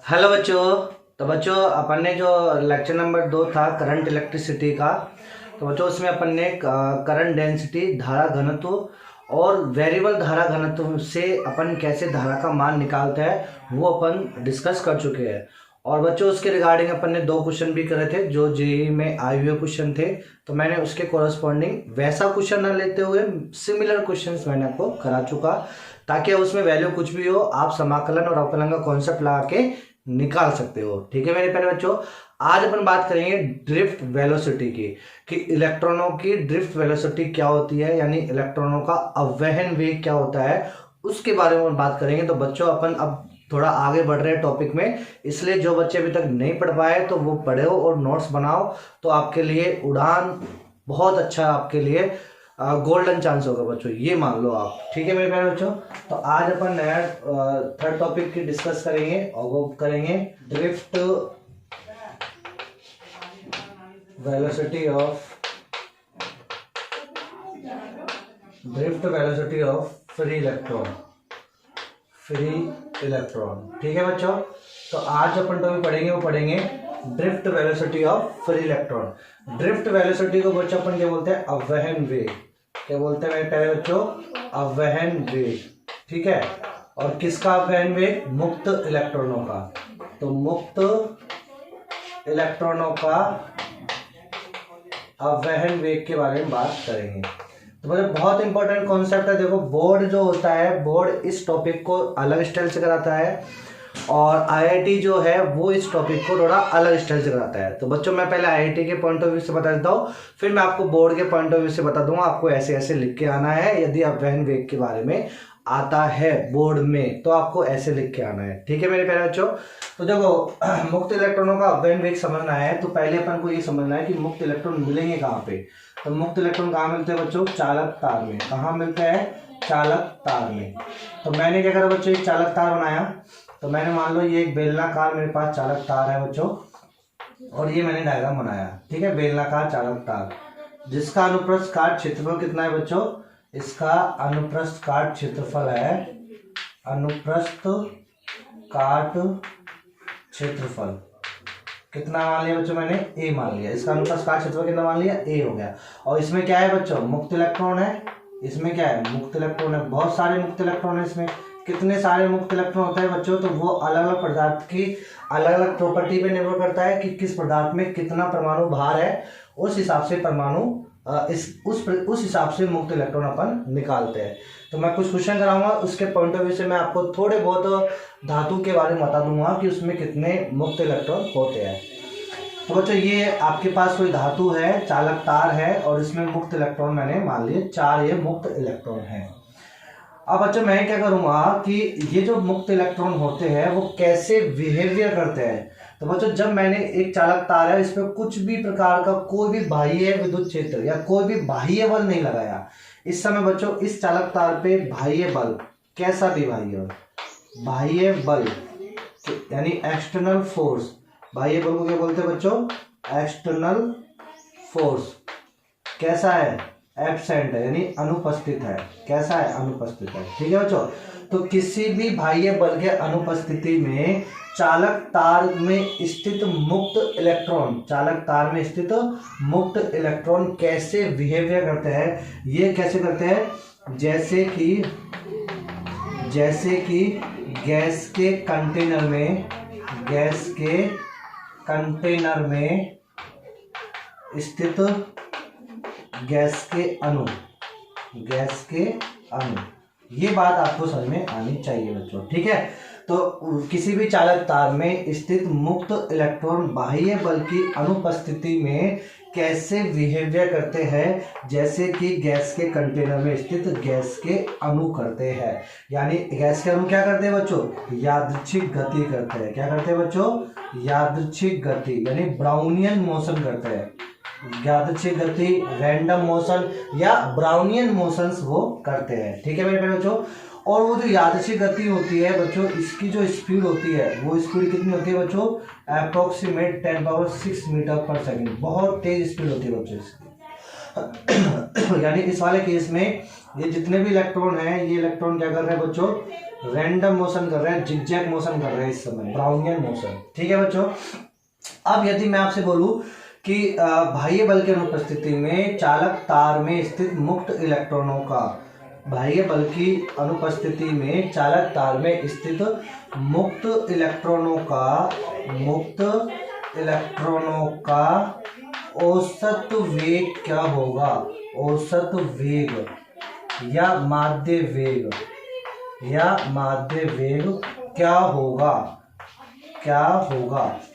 Hello बच्चों। तो बच्चों अपन ने जो लेक्चर नंबर 2 था करंट इलेक्ट्रिसिटी का, तो बच्चों उसमें अपन ने करंट डेंसिटी, धारा घनत्व और वेरिएबल धारा घनत्व से अपन कैसे धारा का मान निकालते हैं वो अपन डिस्कस कर चुके हैं। और बच्चों उसके रिगार्डिंग अपन ने 2 क्वेश्चन भी करे थे जो जेईई में आए हुए क्वेश्चन थे, तो मैंने उसके कोरस्पॉन्डिंग वैसा क्वेश्चन न लेते हुए सिमिलर क्वेश्चंस मैंने आपको करा चुका, ताकि उसमें वैल्यू कुछ भी हो आप समाकलन और अवकलन का कॉन्सेप्ट लगा के निकाल सकते हो। ठीक है मेरे प्यारे बच्चों, आज अपन बात करेंगे ड्रिफ्ट वेलोसिटी की, कि इलेक्ट्रॉनों की ड्रिफ्ट वेलोसिटी क्या होती है, यानी इलेक्ट्रॉनों का अववहन वेग क्या होता है, उसके बारे में बात करेंगे। तो बच्चों अपन अब थोड़ा आगे बढ़ रहे हैं टॉपिक में, इसलिए जो बच्चे अभी तक नहीं पढ़ पाए तो वो पढ़ो और नोट्स बनाओ, तो आपके लिए उड़ान बहुत अच्छा, आपके लिए गोल्डन चांस होगा बच्चों, ये मान लो आप। ठीक है मेरे प्यारे बच्चों, तो आज अपन नया थर्ड टॉपिक की डिस्कस करेंगे और वो करेंगे drift velocity of free electron. ठीक है बच्चों, तो आज अपन टॉपिक पढ़ेंगे वो पढ़ेंगे drift velocity of free electron. Drift velocity को बच्चों अपन क्या बोलते हैं? अववहन वेग। क्या बोलते हैं मेरे प्यारे बच्चों? अववहन वेग। ठीक है, और किसका अववहन वेग? मुक्त इलेक्ट्रॉनों का। तो मुक्त इलेक्ट्रॉनों का अववहन वेग के बारे में बात करेंगे। तो मतलब बहुत इंपॉर्टेंट कॉन्सेप्ट है। देखो बोर्ड जो होता है, बोर्ड इस टॉपिक को अलग स्टाइल से कराता है और आईआईटी जो है वो इस टॉपिक को थोड़ा अलग स्टाइल से कराता है। तो बच्चों मैं पहले आईआईटी के पॉइंट ऑफ व्यू से बता देता हूँ, फिर मैं आपको बोर्ड के पॉइंट ऑफ व्यू से बता दूंगा आपको ऐसे ऐसे लिख के आना है। यदि अववहन वेग के बारे में आता है बोर्ड में तो आपको ऐसे लिख के आना है। ठीक है मेरे प्यारे बच्चों, तो देखो मुक्त इलेक्ट्रॉनों का अववहन वेग समझना है तो पहले अपन को ये समझना है कि मुक्त इलेक्ट्रॉन मिलेंगे कहाँ पे। तो मुक्त इलेक्ट्रॉन कहाँ मिलते हैं बच्चों? चालक तार में। कहाँ मिलते हैं? चालक तार में। तो मैंने क्या करा बच्चों, एक चालक तार बनाया। तो मैंने मान लो ये एक बेलनाकार मेरे पास चालक तार है बच्चों, और ये मैंने डायग्राम बनाया। ठीक है, बेलनाकार चालक तार जिसका अनुप्रस्थ काट क्षेत्रफल कितना है बच्चों? इसका अनुप्रस्थ काट क्षेत्रफल है, अनुप्रस्थ काट क्षेत्रफल कितना मान लिया बच्चों? मैंने ए मान लिया। इसका अनुप्रस्थ काट क्षेत्रफल कितना मान लिया? ए हो गया। और इसमें क्या है बच्चों? मुक्त इलेक्ट्रॉन है। इसमें क्या है? मुक्त इलेक्ट्रॉन है। बहुत सारे मुक्त इलेक्ट्रॉन है इसमें। कितने सारे मुक्त इलेक्ट्रॉन होते हैं बच्चों? तो वो अलग अलग पदार्थ की अलग अलग प्रॉपर्टी पे निर्भर करता है कि किस पदार्थ में कितना परमाणु भार है, उस हिसाब से परमाणु उस हिसाब से मुक्त इलेक्ट्रॉन अपन निकालते हैं। तो मैं कुछ क्वेश्चन कराऊंगा, उसके पॉइंट ऑफ व्यू से मैं आपको थोड़े बहुत धातु के बारे में बता दूंगा कि उसमें कितने मुक्त इलेक्ट्रॉन होते हैं। तो बच्चों ये आपके पास कोई धातु है, चालक तार है, और इसमें मुक्त इलेक्ट्रॉन मैंने मान लिए 4 ये मुक्त इलेक्ट्रॉन है। अब बच्चों मैं क्या करूंगा कि ये जो मुक्त इलेक्ट्रॉन होते हैं वो कैसे बिहेवियर करते हैं। तो बच्चों जब मैंने एक चालक तार है, इस पर कुछ भी प्रकार का कोई भी बाह्य विद्युत क्षेत्र या कोई भी बाह्य बल नहीं लगाया, इस समय बच्चों इस चालक तार पे बाह्य बल, कैसा भी बाह्य बल यानी एक्सटर्नल फोर्स, बाह्य बल को क्या बोलते हैं बच्चों? External force. कैसा है? एब्सेंट है, यानी अनुपस्थित है। कैसा है? अनुपस्थित है। ठीक है बच्चों, तो किसी भी बाह्य बल के अनुपस्थिति में चालक तार में स्थित मुक्त इलेक्ट्रॉन, चालक तार में स्थित मुक्त इलेक्ट्रॉन कैसे बिहेवियर करते हैं? ये कैसे करते हैं? जैसे कि गैस के कंटेनर में स्थित गैस के अणु, ये बात आपको समझ में आनी चाहिए बच्चों। ठीक है, तो किसी भी चालक तार में स्थित मुक्त इलेक्ट्रॉन बाह्य बल की अनुपस्थिति में कैसे बिहेवियर करते हैं? जैसे कि गैस के कंटेनर में स्थित गैस के अणु करते हैं। यानी गैस के अणु क्या करते हैं बच्चों? यादृच्छिक गति करते हैं। क्या करते हैं बच्चों? यादृच्छिक गति, यानी ब्राउनियन मोशन करते हैं। यादृच्छिक गति, रैंडम मोशन या ब्राउनियन मोशंस वो करते हैं। ठीक है मेरे प्यारे बच्चों, और वो जो यादृच्छिक गति होती है बच्चों, इसकी जो स्पीड होती है वो स्पीड कितनी होती है बच्चों? अप्रोक्सीमेट 10⁻⁶ मीटर पर सेकंड। बहुत तेज स्पीड होती है बच्चों इसकी। यानी इस वाले केस में ये जितने भी इलेक्ट्रॉन हैं, ये इलेक्ट्रॉन क्या कर रहे हैं बच्चों, रैंडम मोशन कर रहे हैं, जिगजैग मोशन कर रहे हैं इस समय, ब्राउनियन मोशन। ठीक है बच्चों। अब यदि मैं आपसे बोलूं कि बाह्य बल की अनुपस्थिति में चालक तार में स्थित मुक्त इलेक्ट्रॉनों का, बाह्य बल की अनुपस्थिति में चालक तार में स्थित मुक्त इलेक्ट्रॉनों का औसत वेग क्या होगा, औसत वेग या माध्य वेग क्या होगा,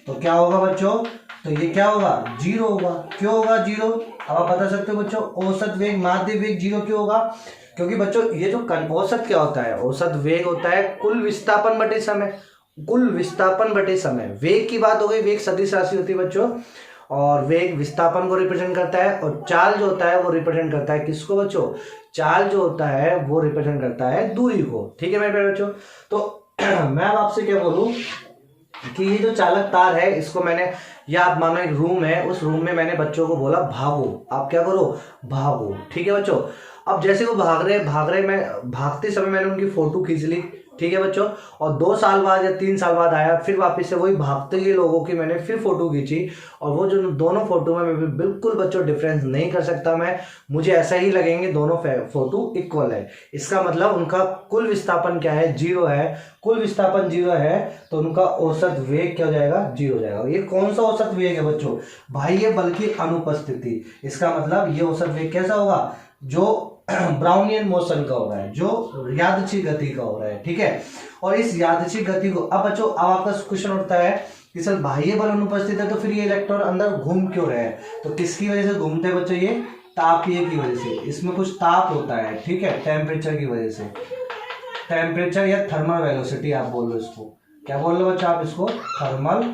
तो क्या होगा बच्चों, तो ये क्या होगा, जीरो होगा। क्यों होगा जीरो, अब आप बता सकते हो बच्चों, औसत वेग माध्य वेग जीरो क्यों होगा, क्योंकि बच्चों ये जो औसत क्या होता है, औसत वेग होता है कुल विस्थापन बटे समय, वेग की बात हो गई, वेग सदिश राशि होती है बच्चों, और वेग विस्थापन को रिप्रेजेंट करता है, और चाल जो होता है वो रिप्रेजेंट करता है किसको बच्चों, चाल जो होता है वो रिप्रेजेंट करता है दूरी को। ठीक है मेरे प्यारे बच्चों। तो मैं अब आपसे क्या बोलूं कि ये जो चालक तार है इसको मैंने, या आप मानो एक रूम है, उस रूम में मैंने बच्चों को बोला भागो, आप क्या करो, भागो। ठीक है बच्चों। अब जैसे वो भाग रहे, मैं भागते समय मैंने उनकी फोटो खींच ली। ठीक है बच्चों। और 2 साल बाद या 3 साल बाद आया, फिर वापस से वही भागते हुए लोगों की मैंने फिर फोटो खींची, और वो जो दोनों फोटो में मैं बिल्कुल बच्चों डिफरेंस नहीं कर सकता मैं, मुझे ऐसा ही लगेंगे दोनों फोटो इक्वल है। इसका मतलब उनका कुल विस्थापन क्या है, जीरो है। कुल विस्थापन जीरो है तो उनका औसत वेग क्या हो जाएगा, जीरो हो जाएगा। ये कौन सा औसत वेग है बच्चों, बाह्य बल की अनुपस्थिति। इसका मतलब ये औसत वेग कैसा होगा, जो ब्राउनियन मोशन का हो रहा है, जो यादृच्छिक गति का हो रहा है। ठीक है। और इस यादृच्छिक गति को, अब बच्चों अब आपका क्वेश्चन उठता है कि सर बाह्य बल अनुपस्थित है तो फिर ये इलेक्ट्रॉन अंदर घूम क्यों रहे हैं, तो किसकी वजह से घूमते हैं बच्चों, ये तापीय की वजह से। इसमें कुछ ताप होता है, ठीक है, टेम्परेचर की वजह से, टेम्परेचर या थर्मल वेलोसिटी आप बोल लो इसको, क्या बोल लो बच्चों आप इसको, थर्मल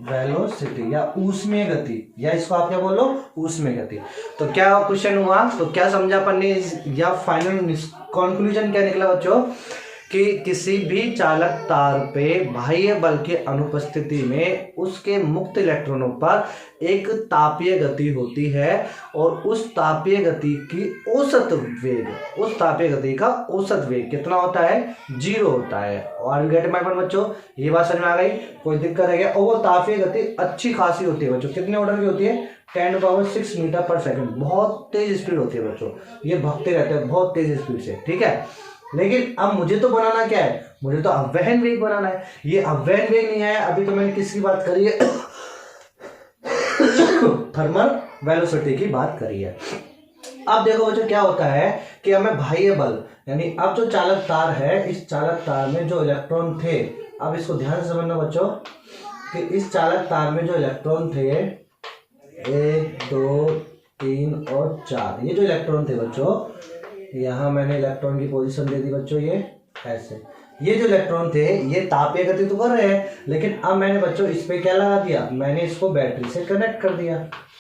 वेलोसिटी या ऊष्मीय गति, या इसको आप क्या बोलो, ऊष्मीय गति। तो क्या क्वेश्चन हुआ, तो क्या समझा अपन ने, या फाइनल कंक्लूजन क्या निकला बच्चों, कि किसी भी चालक तार पे बाह्य बल की अनुपस्थिति में उसके मुक्त इलेक्ट्रॉनों पर एक तापीय गति होती है, और उस तापीय गति की औसत वेग, उस तापीय गति का औसत वेग कितना होता है, जीरो होता है। और गेट माय पॉइंट बच्चों, ये बात समझ में आ गई, कोई दिक्कत है क्या। और वो तापीय गति अच्छी खासी होती है बच्चों, कितने ऑर्डर की होती है, 10⁻6 मीटर पर सेकंड, बहुत तेज स्पीड होती है बच्चों, ये भागते रहते हैं बहुत तेज स्पीड से। ठीक है। लेकिन अब मुझे तो बनाना क्या है, मुझे तो अपवहन वेग बनाना है। ये अपवहन वेग नहीं है, अभी तो मैंने किसकी बात करी है, थर्मल वेलोसिटी की बात करी है। अब देखो बच्चों क्या होता है कि हमें बाह्य बल, यानी अब जो चालक तार है, इस चालक तार में जो इलेक्ट्रॉन थे, अब इसको ध्यान से समझना बच्चों कि इस चालक तार में जो इलेक्ट्रॉन थे 1 2 3 और 4, ये जो इलेक्ट्रॉन थे बच्चों, यहाँ मैंने इलेक्ट्रॉन की पोजीशन दे दी बच्चों, ये ऐसे, ये जो इलेक्ट्रॉन थे ये तापीय गति तो कर रहे हैं, लेकिन अब मैंने बच्चों इस पे क्या लगा दिया, मैंने इसको बैटरी से कनेक्ट कर दिया।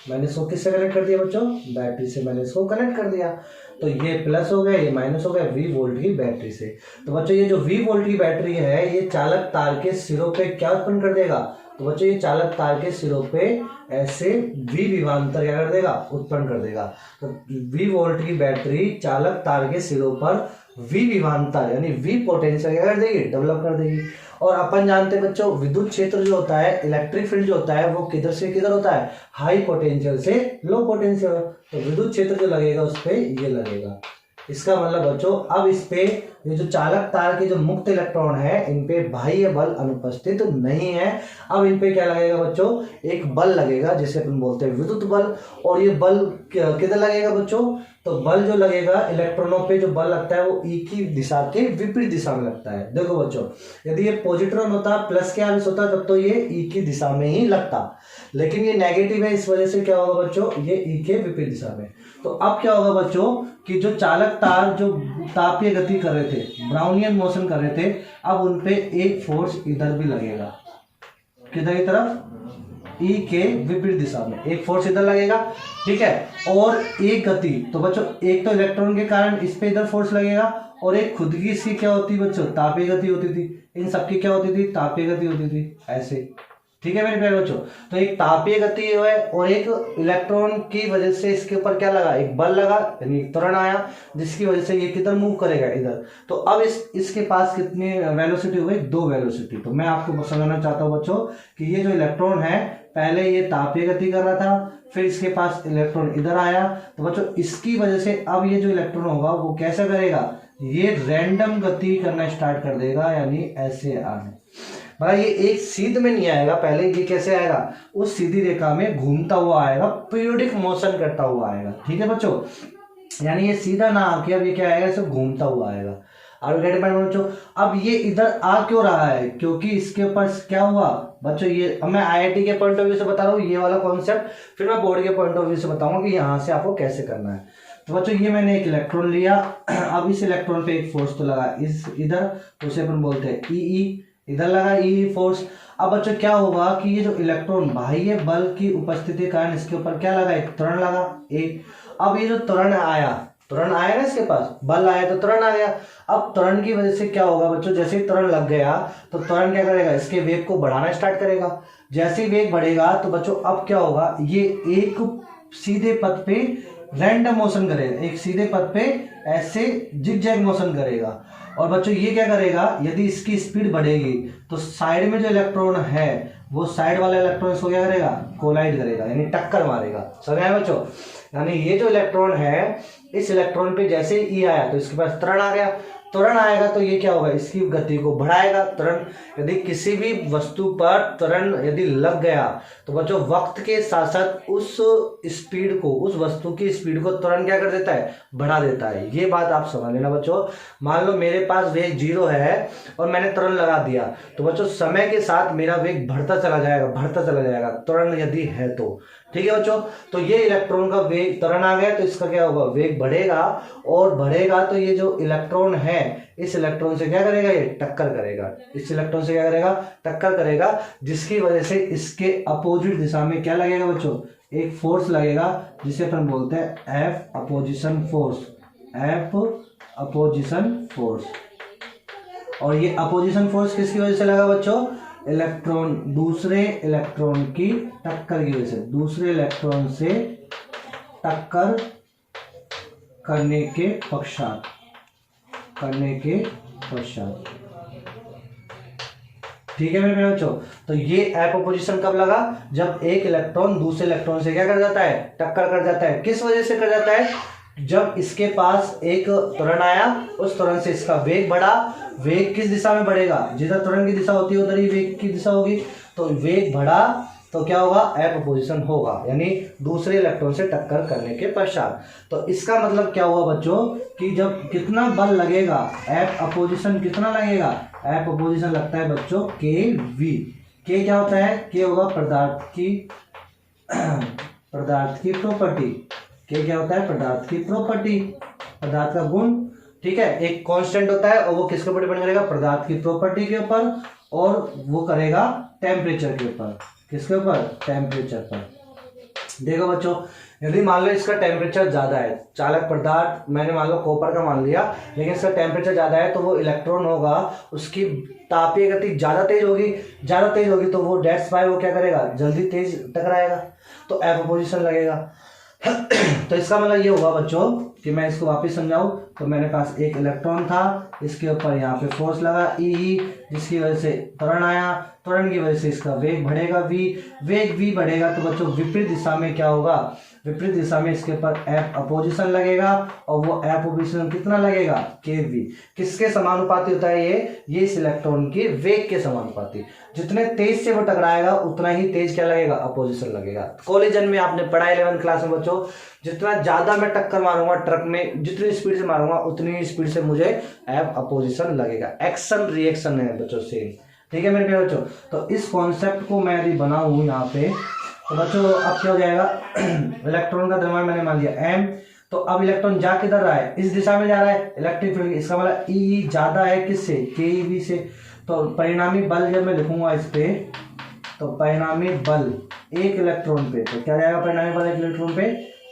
मैंने इसको किससे कनेक्ट कर दिया बच्चों, बैटरी से मैंने इसको कनेक्ट कर दिया। तो ये प्लस हो गया, ये माइनस हो गया, V वोल्ट की बैटरी से। तो बच्चों ये जो V वोल्ट की बैटरी है, ये चालक तार के सिरों पे क्या उत्पन्न कर देगा, तो बच्चों ये चालक तार के सिरों पे ऐसे V विभवांतर क्या कर देगा, उत्पन्न कर देगा। तो V वोल्ट की बैटरी चालक तार के सिरों पर V विभवांतर यानी V पोटेंशियल क्या कर देगी, डेवलप कर देगी। और अपन जानते हैं बच्चों, विद्युत क्षेत्र जो होता है, इलेक्ट्रिक फील्ड जो होता है, वो किधर से किधर होता है, हाई पोटेंशियल से लो पोटेंशियल। तो विद्युत क्षेत्र जो लगेगा उस पे ये लगेगा। इसका मतलब बच्चों अब इस पे ये जो चालक तार के जो मुक्त इलेक्ट्रॉन है, इन पे बाह्य बल अनुपस्थित नहीं है। अब इन पे क्या लगेगा बच्चों, एक बल लगेगा जिसे अपन बोलते हैं विद्युत बल। और ये बल किधर लगेगा बच्चों, तो बल जो लगेगा इलेक्ट्रॉनों पे, जो बल लगता है वो ई की दिशा के विपरीत दिशा में लगता है। देखो बच्चों, यदि ये पॉजिट्रॉन होता, प्लस के आवेश होता, तब तो ये ई की दिशा में ही लगता, लेकिन ये नेगेटिव है, इस वजह से क्या होगा बच्चों, ये ई के विपरीत दिशा में। तो अब क्या होगा बच्चों कि जो चालक तार जो तापीय गति कर रहे थे, ब्राउनियन मोशन कर रहे थे, अब उनपे एक फोर्स इधर भी लगेगा, किधर की तरफ, ई के विपरीत दिशा में एक फोर्स इधर लगेगा। ठीक है। और एक गति, तो बच्चों एक तो इलेक्ट्रॉन के कारण इस पे इधर फोर्स लगेगा, और एक खुद की इसकी क्या होती बच्चों, तापीय गति होती थी। इन सबकी क्या होती थी, तापीय गति होती थी ऐसे। ठीक है मेरे प्यारे बच्चों। तो एक तापीय गति है और एक इलेक्ट्रॉन की वजह से इसके ऊपर क्या लगा, एक बल लगा, यानी एक त्वरण आया जिसकी वजह से ये किधर मूव करेगा, इधर। तो अब इसके पास कितनी वेलोसिटी हुई, 2 वेलोसिटी। तो मैं आपको समझाना चाहता हूँ बच्चों कि ये जो इलेक्ट्रॉन है पहले ये तापीय गति कर रहा था, फिर इसके पास इलेक्ट्रॉन इधर आया। तो बच्चों इसकी वजह से अब ये जो इलेक्ट्रॉन होगा वो कैसे करेगा, ये रैंडम गति करना स्टार्ट कर देगा, यानी ऐसे आगे। मतलब ये एक सीध में नहीं आएगा, पहले ये कैसे आएगा, उस सीधी रेखा में घूमता हुआ आएगा, पीरियोडिक मोशन करता हुआ आएगा। ठीक है बच्चों, यानी ये सीधा ना आके अब ये क्या आएगा, इसे घूमता हुआ आएगा। और बच्चों अब ये इधर आ क्यों रहा है, क्योंकि इसके ऊपर क्या हुआ बच्चों, ये अब मैं आईआईटी के पॉइंट ऑफ व्यू से बता रहा हूँ ये वाला कॉन्सेप्ट, फिर मैं बोर्ड के पॉइंट ऑफ व्यू से बताऊंगा कि यहाँ से आपको कैसे करना है। तो बच्चों ये मैंने एक इलेक्ट्रॉन लिया, अब इस इलेक्ट्रॉन पे एक फोर्स तो लगा इस इधर, तो उसे अपन बोलते हैं ई, इधर लगा ई फोर्स। अब बच्चों क्या होगा कि ये जो इलेक्ट्रॉन बाह्य बल की उपस्थिति के कारण इसके ऊपर क्या लगा, एक त्वरण लगा एक। अब ये जो त्वरण आया ना इसके पास, बल आया तो त्वरण आ गया। अब त्वरण की वजह से क्या होगा बच्चों, जैसे ही त्वरण लग गया तो त्वरण क्या करेगा, इसके वेग को बढ़ाना स्टार्ट करेगा। जैसे ही वेग बढ़ेगा तो बच्चों अब क्या होगा, ये एक सीधे पथ पे रैंडम मोशन करेगा, एक सीधे पथ पे ऐसे जिगजैग मोशन करेगा। और बच्चों ये क्या करेगा, यदि इसकी स्पीड बढ़ेगी तो साइड में जो इलेक्ट्रॉन है वो साइड वाला इलेक्ट्रॉन इसको क्या करेगा, कोलाइड करेगा, यानी टक्कर मारेगा। समझ आया बच्चों, यानी ये जो इलेक्ट्रॉन है इस इलेक्ट्रॉन पे जैसे ही ई आया तो इसके पास त्वरण आ गया, त्वरण आएगा तो ये क्या होगा, इसकी गति को बढ़ाएगा त्वरण। यदि किसी भी वस्तु पर त्वरण यदि लग गया तो बच्चों वक्त के साथ साथ उस स्पीड को, उस वस्तु की स्पीड को त्वरण क्या कर देता है, बढ़ा देता है। ये बात आप समझ लेना बच्चों। मान लो मेरे पास वेग 0 है और मैंने त्वरण लगा दिया, तो बच्चों समय के साथ मेरा वेग बढ़ता चला जाएगा त्वरण यदि है तो। ठीक है बच्चों, तो ये इलेक्ट्रॉन का वेग त्वरण आ गया तो इसका क्या होगा, वेग बढ़ेगा, और बढ़ेगा तो ये जो इलेक्ट्रॉन है इस इलेक्ट्रॉन से क्या करेगा, ये टक्कर करेगा, इस इलेक्ट्रॉन से क्या करेगा, टक्कर करेगा, जिसकी वजह से इसके अपोजिट दिशा में क्या लगेगा बच्चों, एक फोर्स लगेगा जिसे अपन बोलते हैं एफ अपोजिशन फोर्स। और ये अपोजिशन फोर्स किसकी वजह से लगा बच्चों, इलेक्ट्रॉन दूसरे इलेक्ट्रॉन की टक्कर की वजह से, दूसरे इलेक्ट्रॉन से टक्कर करने के पश्चात। ठीक है मेरे बच्चों, तो ये एफ अपोजिशन कब लगा, जब एक इलेक्ट्रॉन दूसरे इलेक्ट्रॉन से क्या कर जाता है, टक्कर कर जाता है। किस वजह से कर जाता है, जब इसके पास एक त्वरण आया, उस त्वरण से इसका वेग बढ़ा। वेग किस दिशा में बढ़ेगा, जिधर त्वरण की दिशा होती है उधर ही वेग की दिशा होगी। तो वेग बढ़ा तो क्या होगा, एफ अपोजिशन होगा, यानी दूसरे इलेक्ट्रॉन से टक्कर करने के पश्चात। तो इसका मतलब क्या हुआ बच्चों कि जब कितना बल लगेगा, एफ अपोजिशन कितना लगेगा, एफ अपोजिशन लगता है बच्चों के वी। के क्या होता है, के होगा पदार्थ की प्रॉपर्टी। के क्या होता है, पदार्थ की प्रॉपर्टी, पदार्थ का गुण। ठीक है, एक कांस्टेंट होता है और वो किसके ऊपर डिपेंड करेगा, पदार्थ की प्रॉपर्टी के ऊपर, और वो करेगा टेम्परेचर के ऊपर। किसके ऊपर, टेम्परेचर पर। देखो बच्चों, यदि मान लो इसका टेम्परेचर ज्यादा है, चालक पदार्थ मैंने मान लो कॉपर का मान लिया, लेकिन इसका टेम्परेचर ज्यादा है तो वो इलेक्ट्रॉन होगा, उसकी तापीय गति ज्यादा तेज होगी तो वो डेट्स बाय वो क्या करेगा, जल्दी तेज टकराएगा, तो एफ अपोजिशन लगेगा। तो इसका मतलब ये होगा बच्चों कि मैं इसको वापस समझाऊं, तो मेरे पास एक इलेक्ट्रॉन था, इसके ऊपर यहाँ पे फोर्स लगा ई, जिसकी वजह से त्वरण आया, त्वरण की वजह से इसका वेग बढ़ेगा वेग v बढ़ेगा, तो बच्चों विपरीत दिशा में क्या होगा, विपरीत दिशा में इसके ऊपर एफ अपोजिशन लगेगा, और वो एफ अपोजिशन कितना लगेगा, के वी। किसके समानुपाती होता है ये इस इलेक्ट्रॉन के वेग के समानुपाती। जितने तेज से वो टकराएगा उतना ही तेज क्या लगेगा, अपोजिशन लगेगा। कॉलेजन में आपने पढ़ा 11th क्लास में बच्चों, जितना ज्यादा मैं टक्कर मारूंगा ट्रक में, जितनी स्पीड से मारूंगा उतनी स्पीड से मुझे एफ अपोजिशन लगेगा। एक्शन रिएक्शन है बच्चों सेम। ठीक है मेरे प्यारे बच्चों, तो इस कॉन्सेप्ट को मैं यदि बनाऊं यहाँ पे, तो बच्चों अब क्या हो जाएगा, इलेक्ट्रॉन का द्रव्यमान मैंने मान लिया m, तो अब इलेक्ट्रॉन जा किधर रहा है, इस दिशा में जा रहा है इलेक्ट्रिक फील्ड। इसका मतलब ई ज्यादा है किससे, के वी से। तो परिणामी बल जब मैं लिखूंगा इस पे, तो परिणामी बल एक इलेक्ट्रॉन पे, तो क्या जाएगा परिणामी बल एक इलेक्ट्रॉन पे,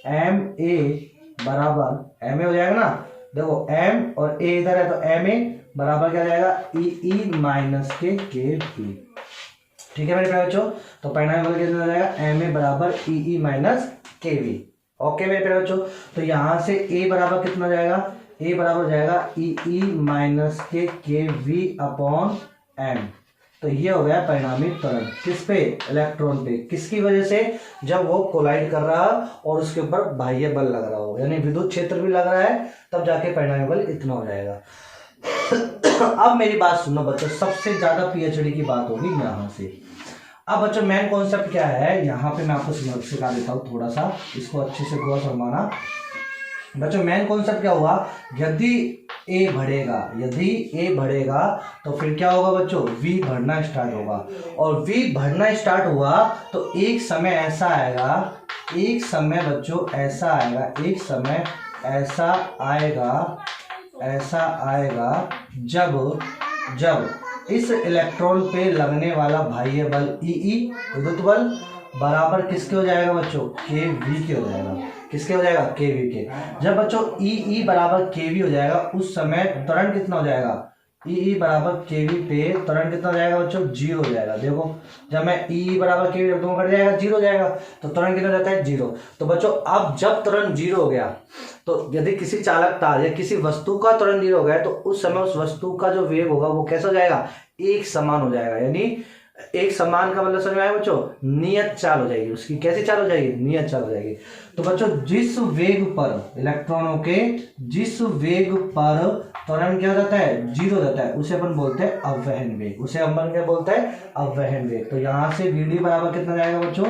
एम ए बराबर एम ए हो जाएगा ना। देखो एम और ए इधर है तो एम ए बराबर क्या जाएगा, ई माइनस के वी। ठीक है मेरे प्यारे बच्चों, तो परिणामी बल कितना हो जाएगा, ma बराबर ई माइनस के वी। ओके मेरे प्यारे बच्चों, तो यहाँ से a बराबर कितना हो जाएगा, a बराबर हो जाएगा ई माइनस के वी अपॉन एम। तो ये हो गया परिणामी त्वरण, किस पे, इलेक्ट्रॉन पे, किसकी वजह से, जब वो कोलाइड कर रहा और उसके ऊपर बाह्य बल लग रहा हो, यानी विद्युत क्षेत्र भी लग रहा है, तब जाके परिणामी बल इतना हो जाएगा। अब मेरी बात सुनो बच्चों, सबसे ज्यादा पीएचडी की बात होगी यहाँ से। अब बच्चों मेन कॉन्सेप्ट क्या है, यहाँ पे मैं आपको सिखा देता हूँ, थोड़ा सा इसको अच्छे से गौर फरमाना। बच्चों मेन कॉन्सेप्ट क्या हुआ, यदि ए बढ़ेगा तो फिर क्या होगा बच्चों, V बढ़ना स्टार्ट होगा, और V बढ़ना स्टार्ट हुआ तो एक समय ऐसा आएगा जब इस इलेक्ट्रॉन पे लगने वाला बाह्य बल ई विद्युत बल बराबर किसके हो जाएगा बच्चों, KV के हो जाएगा। किसके हो जाएगा, KV के। जब बच्चों ई बराबर KV हो जाएगा, उस समय त्वरण कितना हो जाएगा, ई बराबर KV पे त्वरण कितना हो जाएगा बच्चों, 0 हो जाएगा। देखो जब मैं ई बराबर KV रख दूंगा, कट जाएगा, 0 हो जाएगा, तो त्वरण कितना हो जाता है, 0। तो बच्चों अब जब त्वरण 0 हो गया, तो यदि किसी चालक तार या किसी वस्तु का त्वरण 0 हो गया, तो उस समय उस वस्तु का जो वेग होगा वो कैसा हो जाएगा, एक समान हो जाएगा। यानी एक समान का मतलब समझ में आया बच्चों, नियत चाल हो जाएगी उसकी। कैसी चाल हो जाएगी, नियत चाल हो जाएगी। तो बच्चों जिस वेग पर इलेक्ट्रॉनों के जिस वेग पर त्वरण क्या हो जाता है, 0 हो जाता है, उसे अपन बोलते हैं अववहन वेग। उसे अपन क्या बोलते हैं, अववहन वेग। तो यहाँ से VD बराबर कितना जाएगा बच्चों,